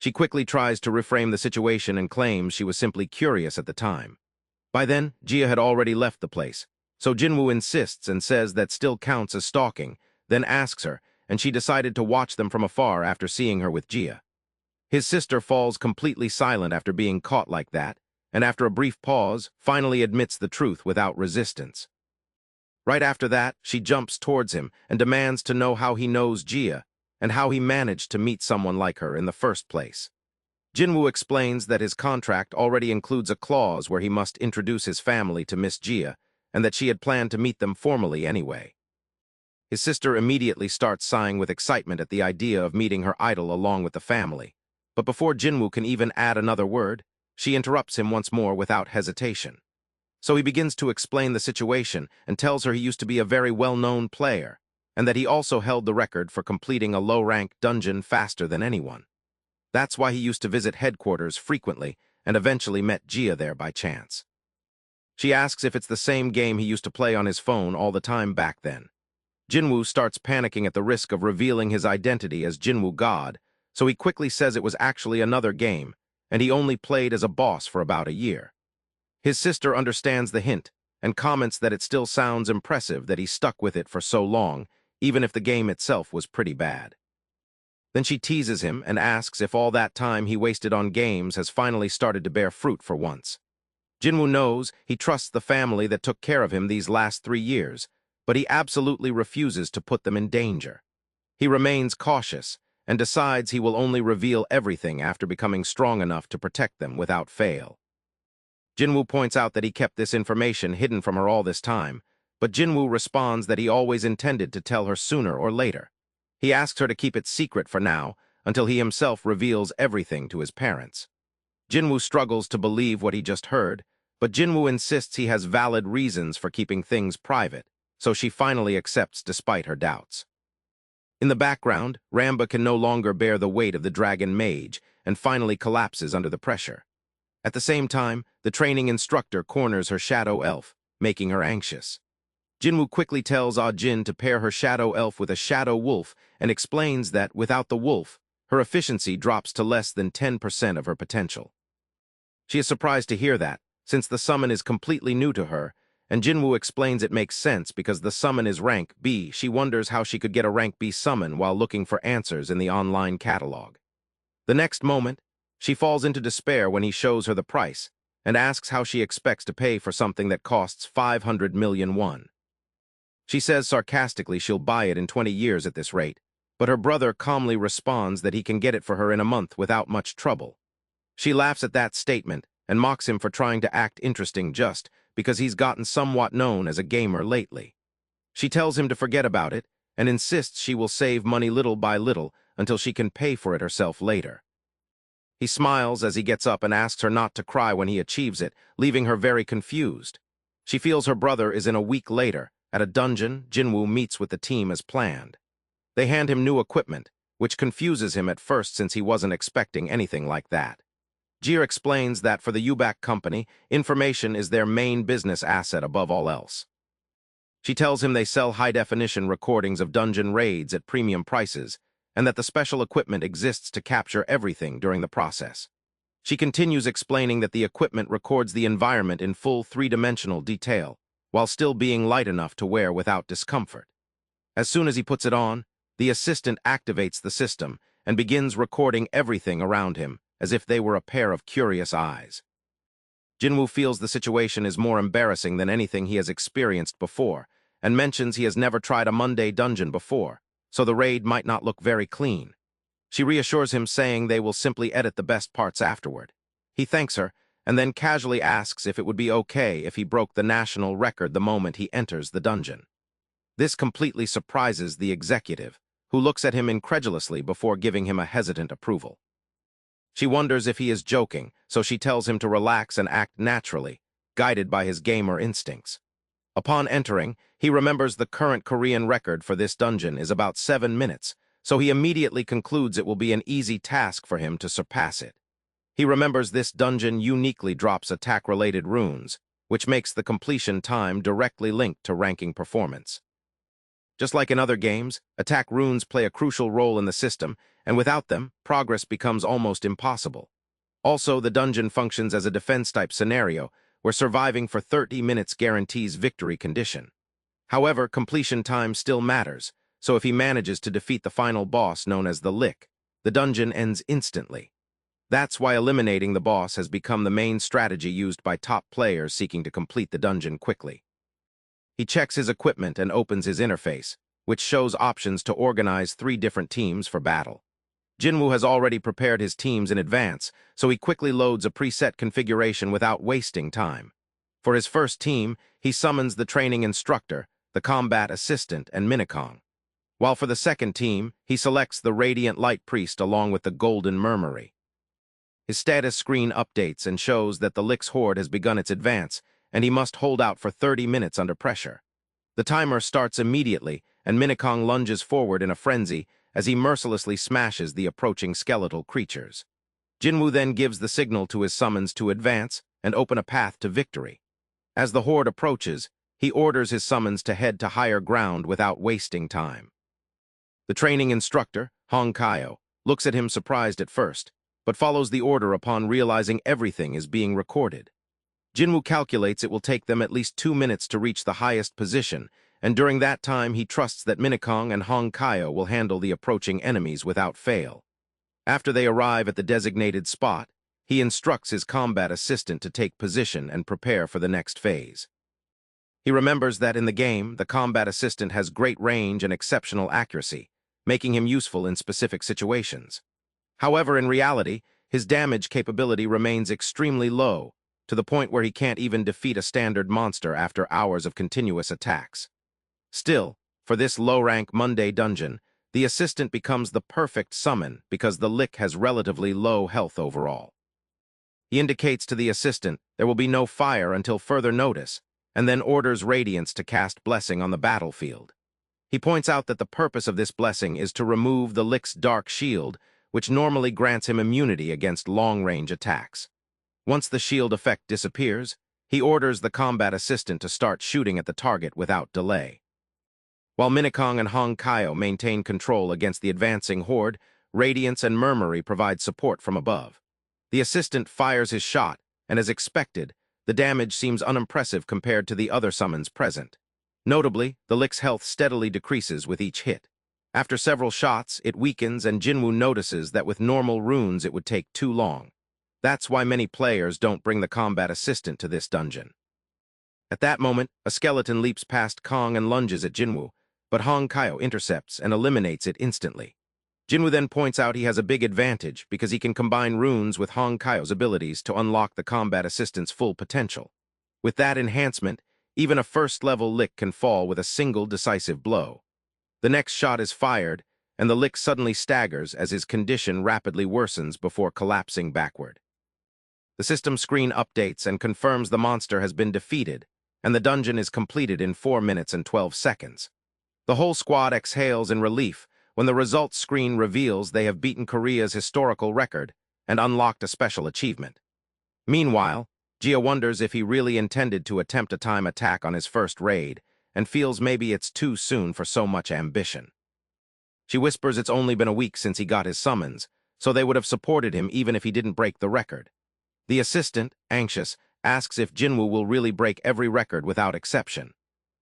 She quickly tries to reframe the situation and claims she was simply curious at the time. By then, Jia had already left the place, so Jinwoo insists and says that still counts as stalking, then asks her, and she decided to watch them from afar after seeing her with Jia. His sister falls completely silent after being caught like that, and after a brief pause, finally admits the truth without resistance. Right after that, she jumps towards him and demands to know how he knows Jia and how he managed to meet someone like her in the first place. Jinwoo explains that his contract already includes a clause where he must introduce his family to Miss Jia, and that she had planned to meet them formally anyway. His sister immediately starts sighing with excitement at the idea of meeting her idol along with the family. But before Jinwoo can even add another word, she interrupts him once more without hesitation. So he begins to explain the situation and tells her he used to be a very well-known player, and that he also held the record for completing a low-rank dungeon faster than anyone. That's why he used to visit headquarters frequently and eventually met Jia there by chance. She asks if it's the same game he used to play on his phone all the time back then. Jinwoo starts panicking at the risk of revealing his identity as Jinwoo God, so he quickly says it was actually another game, and he only played as a boss for about a year. His sister understands the hint and comments that it still sounds impressive that he stuck with it for so long, even if the game itself was pretty bad. Then she teases him and asks if all that time he wasted on games has finally started to bear fruit for once. Jinwoo knows he trusts the family that took care of him these last 3 years, but he absolutely refuses to put them in danger. He remains cautious and decides he will only reveal everything after becoming strong enough to protect them without fail. Jinwoo points out that he kept this information hidden from her all this time, but Jinwoo responds that he always intended to tell her sooner or later. He asks her to keep it secret for now, until he himself reveals everything to his parents. Jinwoo struggles to believe what he just heard, but Jinwoo insists he has valid reasons for keeping things private, so she finally accepts despite her doubts. In the background, Ramba can no longer bear the weight of the dragon mage and finally collapses under the pressure. At the same time, the training instructor corners her shadow elf, making her anxious. Jinwoo quickly tells Ah-jin to pair her shadow elf with a shadow wolf and explains that, without the wolf, her efficiency drops to less than 10% of her potential. She is surprised to hear that, since the summon is completely new to her, and Jinwoo explains it makes sense because the summon is rank B. She wonders how she could get a rank B summon while looking for answers in the online catalog. The next moment, she falls into despair when he shows her the price and asks how she expects to pay for something that costs 500 million won. She says sarcastically she'll buy it in 20 years at this rate, but her brother calmly responds that he can get it for her in a month without much trouble. She laughs at that statement and mocks him for trying to act interesting just because he's gotten somewhat known as a gamer lately. She tells him to forget about it and insists she will save money little by little until she can pay for it herself later. He smiles as he gets up and asks her not to cry when he achieves it, leaving her very confused. She feels her brother is in a week later. At a dungeon, Jinwoo meets with the team as planned. They hand him new equipment, which confuses him at first since he wasn't expecting anything like that. Jir explains that for the Yubak company, information is their main business asset above all else. She tells him they sell high-definition recordings of dungeon raids at premium prices, and that the special equipment exists to capture everything during the process. She continues explaining that the equipment records the environment in full three-dimensional detail, while still being light enough to wear without discomfort. As soon as he puts it on, the assistant activates the system and begins recording everything around him, as if they were a pair of curious eyes. Jinwoo feels the situation is more embarrassing than anything he has experienced before, and mentions he has never tried a Monday dungeon before, so the raid might not look very clean. She reassures him, saying they will simply edit the best parts afterward. He thanks her, and then casually asks if it would be okay if he broke the national record the moment he enters the dungeon. This completely surprises the executive, who looks at him incredulously before giving him a hesitant approval. She wonders if he is joking, so she tells him to relax and act naturally, guided by his gamer instincts. Upon entering, he remembers the current Korean record for this dungeon is about 7 minutes, so he immediately concludes it will be an easy task for him to surpass it. He remembers this dungeon uniquely drops attack-related runes, which makes the completion time directly linked to ranking performance. Just like in other games, attack runes play a crucial role in the system, and without them, progress becomes almost impossible. Also, the dungeon functions as a defense-type scenario, where surviving for 30 minutes guarantees victory condition. However, completion time still matters, so if he manages to defeat the final boss known as the Lick, the dungeon ends instantly. That's why eliminating the boss has become the main strategy used by top players seeking to complete the dungeon quickly. He checks his equipment and opens his interface, which shows options to organize 3 different teams for battle. Jinwoo has already prepared his teams in advance, so he quickly loads a preset configuration without wasting time. For his first team, he summons the training instructor, the combat assistant, and Minakong. While for the second team, he selects the Radiant Light Priest along with the Golden Murmury. His status screen updates and shows that the Lick's horde has begun its advance, and he must hold out for 30 minutes under pressure. The timer starts immediately, and Minakong lunges forward in a frenzy as he mercilessly smashes the approaching skeletal creatures. Jinwoo then gives the signal to his summons to advance and open a path to victory. As the horde approaches, he orders his summons to head to higher ground without wasting time. The training instructor, Hong Kaio, looks at him surprised at first, but follows the order upon realizing everything is being recorded. Jinwoo calculates it will take them at least 2 minutes to reach the highest position, and during that time he trusts that Minakong and Hong Kaio will handle the approaching enemies without fail. After they arrive at the designated spot, he instructs his combat assistant to take position and prepare for the next phase. He remembers that in the game, the combat assistant has great range and exceptional accuracy, making him useful in specific situations. However, in reality, his damage capability remains extremely low, to the point where he can't even defeat a standard monster after hours of continuous attacks. Still, for this low-rank Monday dungeon, the assistant becomes the perfect summon because the lick has relatively low health overall. He indicates to the assistant there will be no fire until further notice, and then orders Radiance to cast Blessing on the battlefield. He points out that the purpose of this blessing is to remove the lick's dark shield, which normally grants him immunity against long-range attacks. Once the shield effect disappears, he orders the combat assistant to start shooting at the target without delay. While Minakong and Hong Kaio maintain control against the advancing horde, Radiance and Murmury provide support from above. The assistant fires his shot, and as expected, the damage seems unimpressive compared to the other summons present. Notably, the lick's health steadily decreases with each hit. After several shots, it weakens, and Jinwoo notices that with normal runes it would take too long. That's why many players don't bring the combat assistant to this dungeon. At that moment, a skeleton leaps past Kong and lunges at Jinwoo, but Hong Kaio intercepts and eliminates it instantly. Jinwoo then points out he has a big advantage because he can combine runes with Hong Kaio's abilities to unlock the combat assistant's full potential. With that enhancement, even a first-level lick can fall with a single decisive blow. The next shot is fired, and the lick suddenly staggers as his condition rapidly worsens before collapsing backward. The system screen updates and confirms the monster has been defeated, and the dungeon is completed in 4 minutes and 12 seconds. The whole squad exhales in relief when the results screen reveals they have beaten Korea's historical record and unlocked a special achievement. Meanwhile, Gia wonders if he really intended to attempt a time attack on his first raid and feels maybe it's too soon for so much ambition. She whispers it's only been a week since he got his summons, so they would have supported him even if he didn't break the record. The assistant, anxious, asks if Jinwoo will really break every record without exception.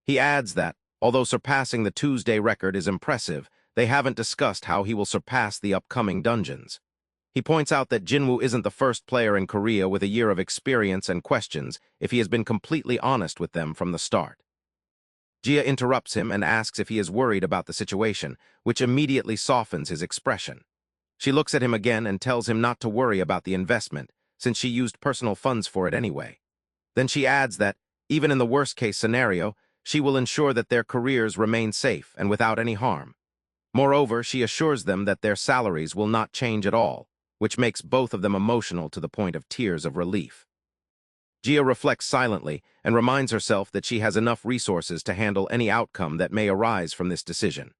He adds that, although surpassing the Tuesday record is impressive, they haven't discussed how he will surpass the upcoming dungeons. He points out that Jinwoo isn't the first player in Korea with a year of experience and questions if he has been completely honest with them from the start. Gia interrupts him and asks if he is worried about the situation, which immediately softens his expression. She looks at him again and tells him not to worry about the investment, since she used personal funds for it anyway. Then she adds that, even in the worst-case scenario, she will ensure that their careers remain safe and without any harm. Moreover, she assures them that their salaries will not change at all, which makes both of them emotional to the point of tears of relief. Gia reflects silently and reminds herself that she has enough resources to handle any outcome that may arise from this decision.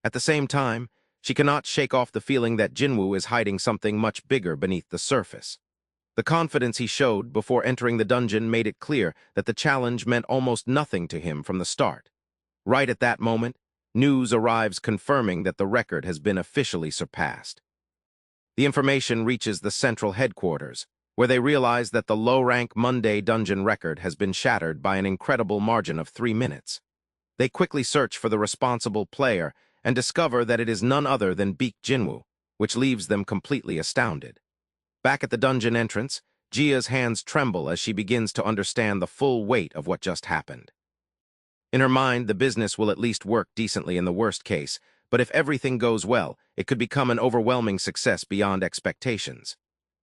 At the same time, she cannot shake off the feeling that Jinwoo is hiding something much bigger beneath the surface. The confidence he showed before entering the dungeon made it clear that the challenge meant almost nothing to him from the start. Right at that moment, news arrives confirming that the record has been officially surpassed. The information reaches the central headquarters, where they realize that the low-rank Monday dungeon record has been shattered by an incredible margin of 3 minutes. They quickly search for the responsible player and discover that it is none other than Baek Jinwoo, which leaves them completely astounded. Back at the dungeon entrance, Gia's hands tremble as she begins to understand the full weight of what just happened. In her mind, the business will at least work decently in the worst case, but if everything goes well, it could become an overwhelming success beyond expectations.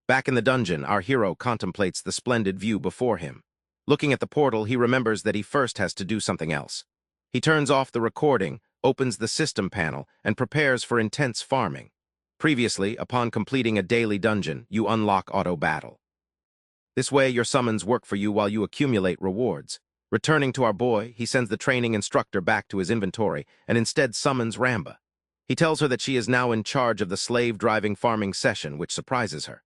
Back in the dungeon, our hero contemplates the splendid view before him. Looking at the portal, he remembers that he first has to do something else. He turns off the recording, opens the system panel, and prepares for intense farming. Previously, upon completing a daily dungeon, you unlock auto battle. This way, your summons work for you while you accumulate rewards. Returning to our boy, he sends the training instructor back to his inventory and instead summons Ramba. He tells her that she is now in charge of the slave-driving farming session, which surprises her.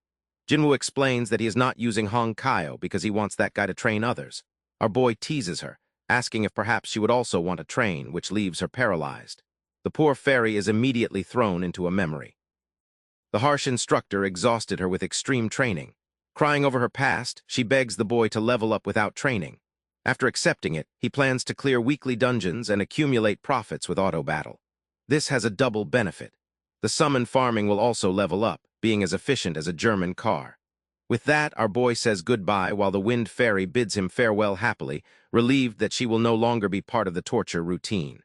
Jinwoo explains that he is not using Hong Kaio because he wants that guy to train others. Our boy teases her, asking if perhaps she would also want to train, which leaves her paralyzed. The poor fairy is immediately thrown into a memory. The harsh instructor exhausted her with extreme training. Crying over her past, she begs the boy to level up without training. After accepting it, he plans to clear weekly dungeons and accumulate profits with auto battle. This has a double benefit. The summon farming will also level up, being as efficient as a German car. With that, our boy says goodbye while the wind fairy bids him farewell happily, relieved that she will no longer be part of the torture routine.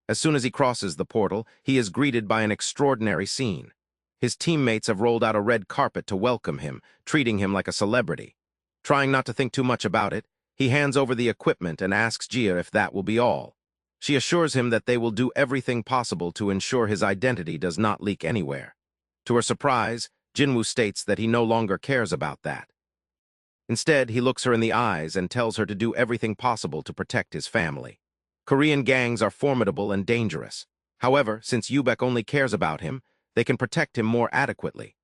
As soon as he crosses the portal, he is greeted by an extraordinary scene. His teammates have rolled out a red carpet to welcome him, treating him like a celebrity. Trying not to think too much about it, he hands over the equipment and asks Jia if that will be all. She assures him that they will do everything possible to ensure his identity does not leak anywhere. To her surprise, Jinwoo states that he no longer cares about that. Instead, he looks her in the eyes and tells her to do everything possible to protect his family. Korean gangs are formidable and dangerous. However, since Yubek only cares about him, they can protect him more adequately.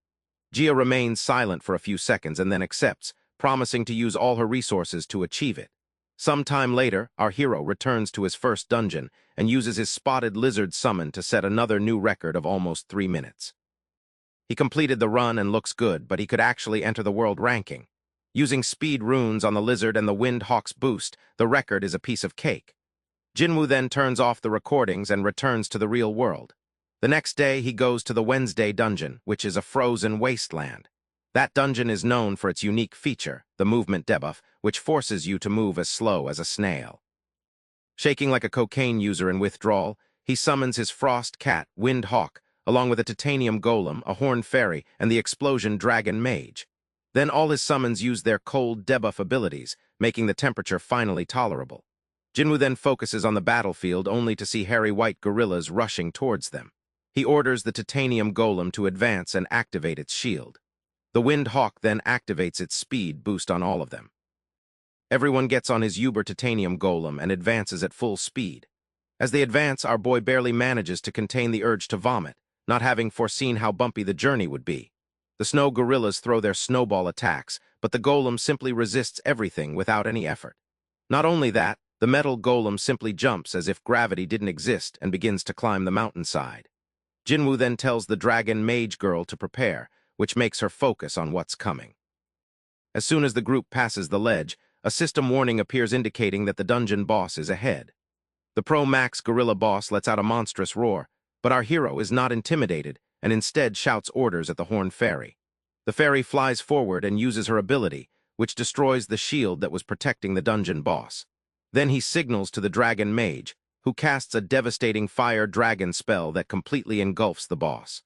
Jia remains silent for a few seconds and then accepts, promising to use all her resources to achieve it. Some time later, our hero returns to his first dungeon and uses his spotted lizard summon to set another new record of almost 3 minutes. He completed the run and looks good, but he could actually enter the world ranking. Using speed runes on the lizard and the Wind Hawk's boost, the record is a piece of cake. Jinwoo then turns off the recordings and returns to the real world. The next day, he goes to the Wednesday dungeon, which is a frozen wasteland. That dungeon is known for its unique feature, the movement debuff, which forces you to move as slow as a snail. Shaking like a cocaine user in withdrawal, he summons his frost cat, Wind Hawk, along with a titanium golem, a horned fairy, and the explosion dragon mage. Then all his summons use their cold debuff abilities, making the temperature finally tolerable. Jinwoo then focuses on the battlefield only to see hairy white gorillas rushing towards them. He orders the titanium golem to advance and activate its shield. The Wind Hawk then activates its speed boost on all of them. Everyone gets on his Uber titanium golem and advances at full speed. As they advance, our boy barely manages to contain the urge to vomit, not having foreseen how bumpy the journey would be. The snow gorillas throw their snowball attacks, but the golem simply resists everything without any effort. Not only that, the metal golem simply jumps as if gravity didn't exist and begins to climb the mountainside. Jinwoo then tells the dragon mage girl to prepare, which makes her focus on what's coming. As soon as the group passes the ledge, a system warning appears indicating that the dungeon boss is ahead. The Pro Max gorilla boss lets out a monstrous roar, but our hero is not intimidated and instead shouts orders at the horned fairy. The fairy flies forward and uses her ability, which destroys the shield that was protecting the dungeon boss. Then he signals to the dragon mage, who casts a devastating fire dragon spell that completely engulfs the boss.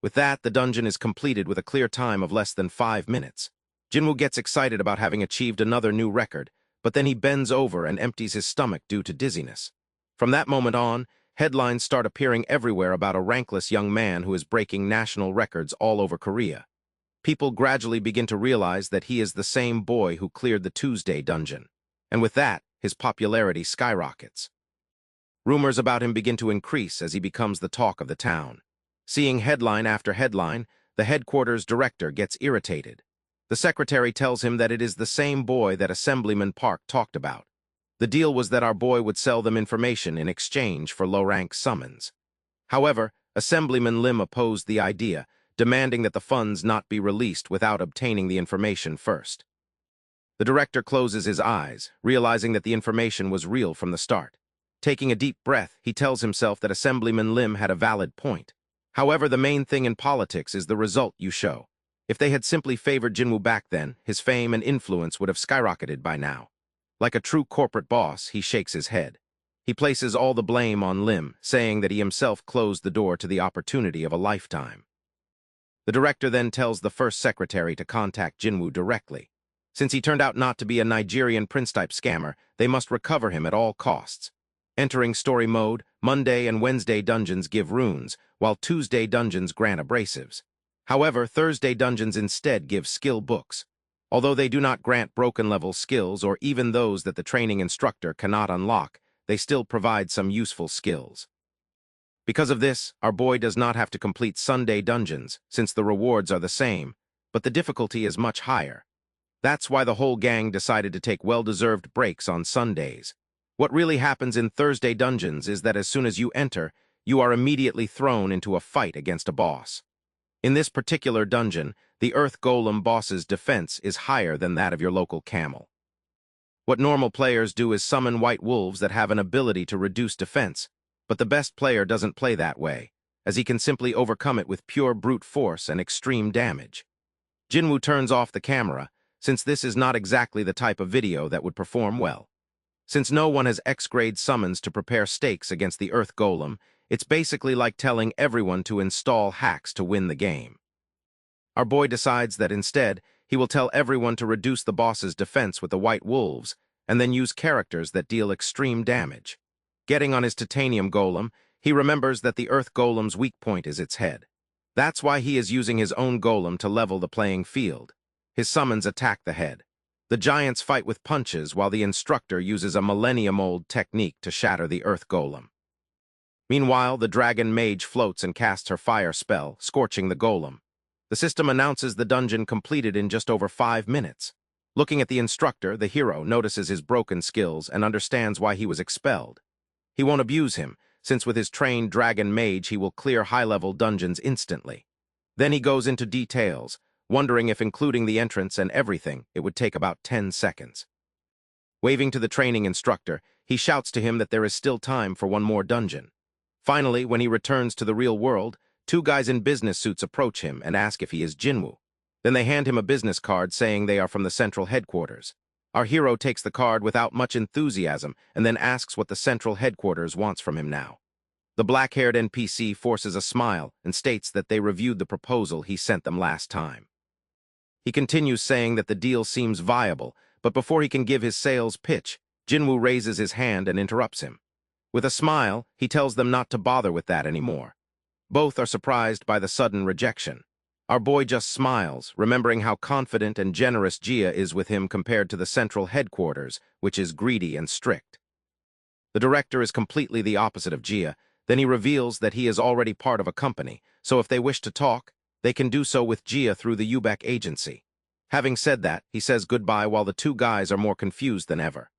With that, the dungeon is completed with a clear time of less than 5 minutes. Jinwoo gets excited about having achieved another new record, but then he bends over and empties his stomach due to dizziness. From that moment on, headlines start appearing everywhere about a rankless young man who is breaking national records all over Korea. People gradually begin to realize that he is the same boy who cleared the Tuesday dungeon, and with that, his popularity skyrockets. Rumors about him begin to increase as he becomes the talk of the town. Seeing headline after headline, the headquarters director gets irritated. The secretary tells him that it is the same boy that Assemblyman Park talked about. The deal was that our boy would sell them information in exchange for low-rank summons. However, Assemblyman Lim opposed the idea, demanding that the funds not be released without obtaining the information first. The director closes his eyes, realizing that the information was real from the start. Taking a deep breath, he tells himself that Assemblyman Lim had a valid point. However, the main thing in politics is the result you show. If they had simply favored Jinwoo back then, his fame and influence would have skyrocketed by now. Like a true corporate boss, he shakes his head. He places all the blame on Lim, saying that he himself closed the door to the opportunity of a lifetime. The director then tells the first secretary to contact Jinwoo directly. Since he turned out not to be a Nigerian prince-type scammer, they must recover him at all costs. Entering story mode, Monday and Wednesday dungeons give runes, while Tuesday dungeons grant abrasives. However, Thursday dungeons instead give skill books. Although they do not grant broken-level skills or even those that the training instructor cannot unlock, they still provide some useful skills. Because of this, our boy does not have to complete Sunday dungeons, since the rewards are the same, but the difficulty is much higher. That's why the whole gang decided to take well-deserved breaks on Sundays. What really happens in Thursday dungeons is that as soon as you enter, you are immediately thrown into a fight against a boss. In this particular dungeon, the Earth Golem boss's defense is higher than that of your local camel. What normal players do is summon white wolves that have an ability to reduce defense, but the best player doesn't play that way, as he can simply overcome it with pure brute force and extreme damage. Jinwoo turns off the camera, since this is not exactly the type of video that would perform well. Since no one has X-grade summons to prepare stakes against the Earth Golem, it's basically like telling everyone to install hacks to win the game. Our boy decides that instead, he will tell everyone to reduce the boss's defense with the White Wolves, and then use characters that deal extreme damage. Getting on his titanium golem, he remembers that the Earth Golem's weak point is its head. That's why he is using his own golem to level the playing field. His summons attack the head. The giants fight with punches while the instructor uses a millennium-old technique to shatter the Earth Golem. Meanwhile, the dragon mage floats and casts her fire spell, scorching the golem. The system announces the dungeon completed in just over 5 minutes. Looking at the instructor, the hero notices his broken skills and understands why he was expelled. He won't abuse him, since with his trained dragon mage he will clear high-level dungeons instantly. Then he goes into details, wondering if including the entrance and everything, it would take about 10 seconds. Waving to the training instructor, he shouts to him that there is still time for one more dungeon. Finally, when he returns to the real world, 2 guys in business suits approach him and ask if he is Jinwoo. Then they hand him a business card saying they are from the central headquarters. Our hero takes the card without much enthusiasm and then asks what the central headquarters wants from him now. The black-haired NPC forces a smile and states that they reviewed the proposal he sent them last time. He continues saying that the deal seems viable, but before he can give his sales pitch, Jinwoo raises his hand and interrupts him. With a smile, he tells them not to bother with that anymore. Both are surprised by the sudden rejection. Our boy just smiles, remembering how confident and generous Jia is with him compared to the central headquarters, which is greedy and strict. The director is completely the opposite of Jia. Then he reveals that he is already part of a company, so if they wish to talk, they can do so with Jia through the Ubek agency. Having said that, he says goodbye while the 2 guys are more confused than ever.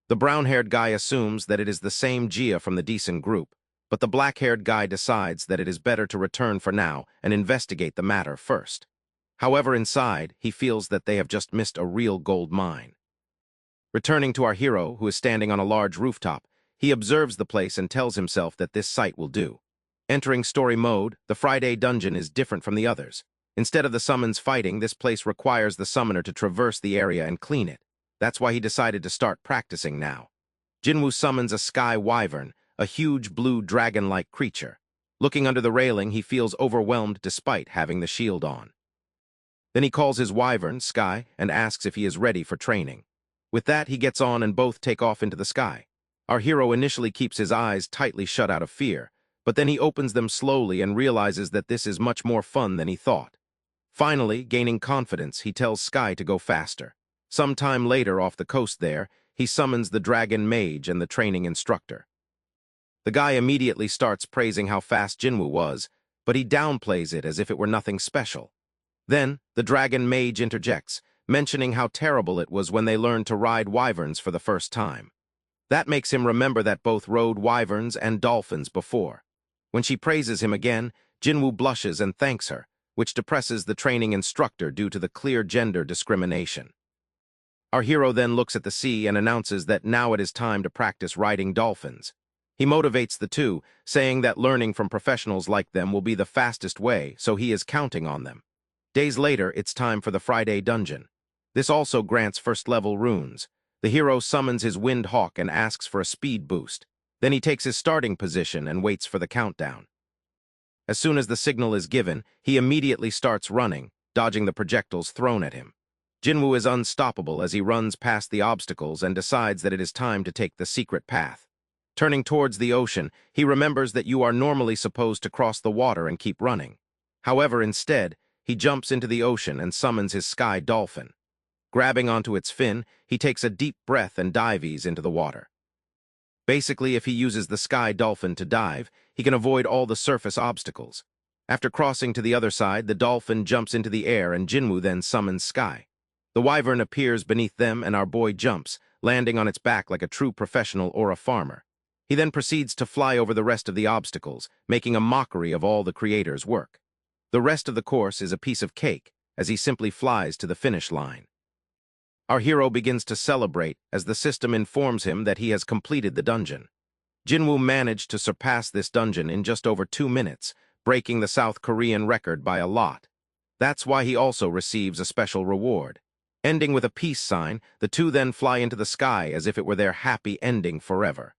The brown-haired guy assumes that it is the same Jia from the decent group, but the black-haired guy decides that it is better to return for now and investigate the matter first. However, inside, he feels that they have just missed a real gold mine. Returning to our hero, who is standing on a large rooftop, he observes the place and tells himself that this site will do. Entering story mode, the Friday dungeon is different from the others. Instead of the summons fighting, this place requires the summoner to traverse the area and clean it. That's why he decided to start practicing now. Jinwoo summons a sky wyvern, a huge blue dragon-like creature. Looking under the railing, he feels overwhelmed despite having the shield on. Then he calls his wyvern, Sky, and asks if he is ready for training. With that, he gets on and both take off into the sky. Our hero initially keeps his eyes tightly shut out of fear, but then he opens them slowly and realizes that this is much more fun than he thought. Finally, gaining confidence, he tells Sky to go faster. Some time later, off the coast there, he summons the dragon mage and the training instructor. The guy immediately starts praising how fast Jinwoo was, but he downplays it as if it were nothing special. Then, the dragon mage interjects, mentioning how terrible it was when they learned to ride wyverns for the first time. That makes him remember that both rode wyverns and dolphins before. When she praises him again, Jinwoo blushes and thanks her, which depresses the training instructor due to the clear gender discrimination. Our hero then looks at the sea and announces that now it is time to practice riding dolphins. He motivates the 2, saying that learning from professionals like them will be the fastest way, so he is counting on them. Days later, it's time for the Friday dungeon. This also grants first-level runes. The hero summons his Wind Hawk and asks for a speed boost. Then he takes his starting position and waits for the countdown. As soon as the signal is given, he immediately starts running, dodging the projectiles thrown at him. Jinwoo is unstoppable as he runs past the obstacles and decides that it is time to take the secret path. Turning towards the ocean, he remembers that you are normally supposed to cross the water and keep running. However, instead, he jumps into the ocean and summons his sky dolphin. Grabbing onto its fin, he takes a deep breath and dives into the water. Basically, if he uses the sky dolphin to dive, he can avoid all the surface obstacles. After crossing to the other side, the dolphin jumps into the air and Jinwoo then summons Sky. The wyvern appears beneath them and our boy jumps, landing on its back like a true professional or a farmer. He then proceeds to fly over the rest of the obstacles, making a mockery of all the creator's work. The rest of the course is a piece of cake, as he simply flies to the finish line. Our hero begins to celebrate as the system informs him that he has completed the dungeon. Jinwoo managed to surpass this dungeon in just over 2 minutes, breaking the South Korean record by a lot. That's why he also receives a special reward. Ending with a peace sign, the two then fly into the sky as if it were their happy ending forever.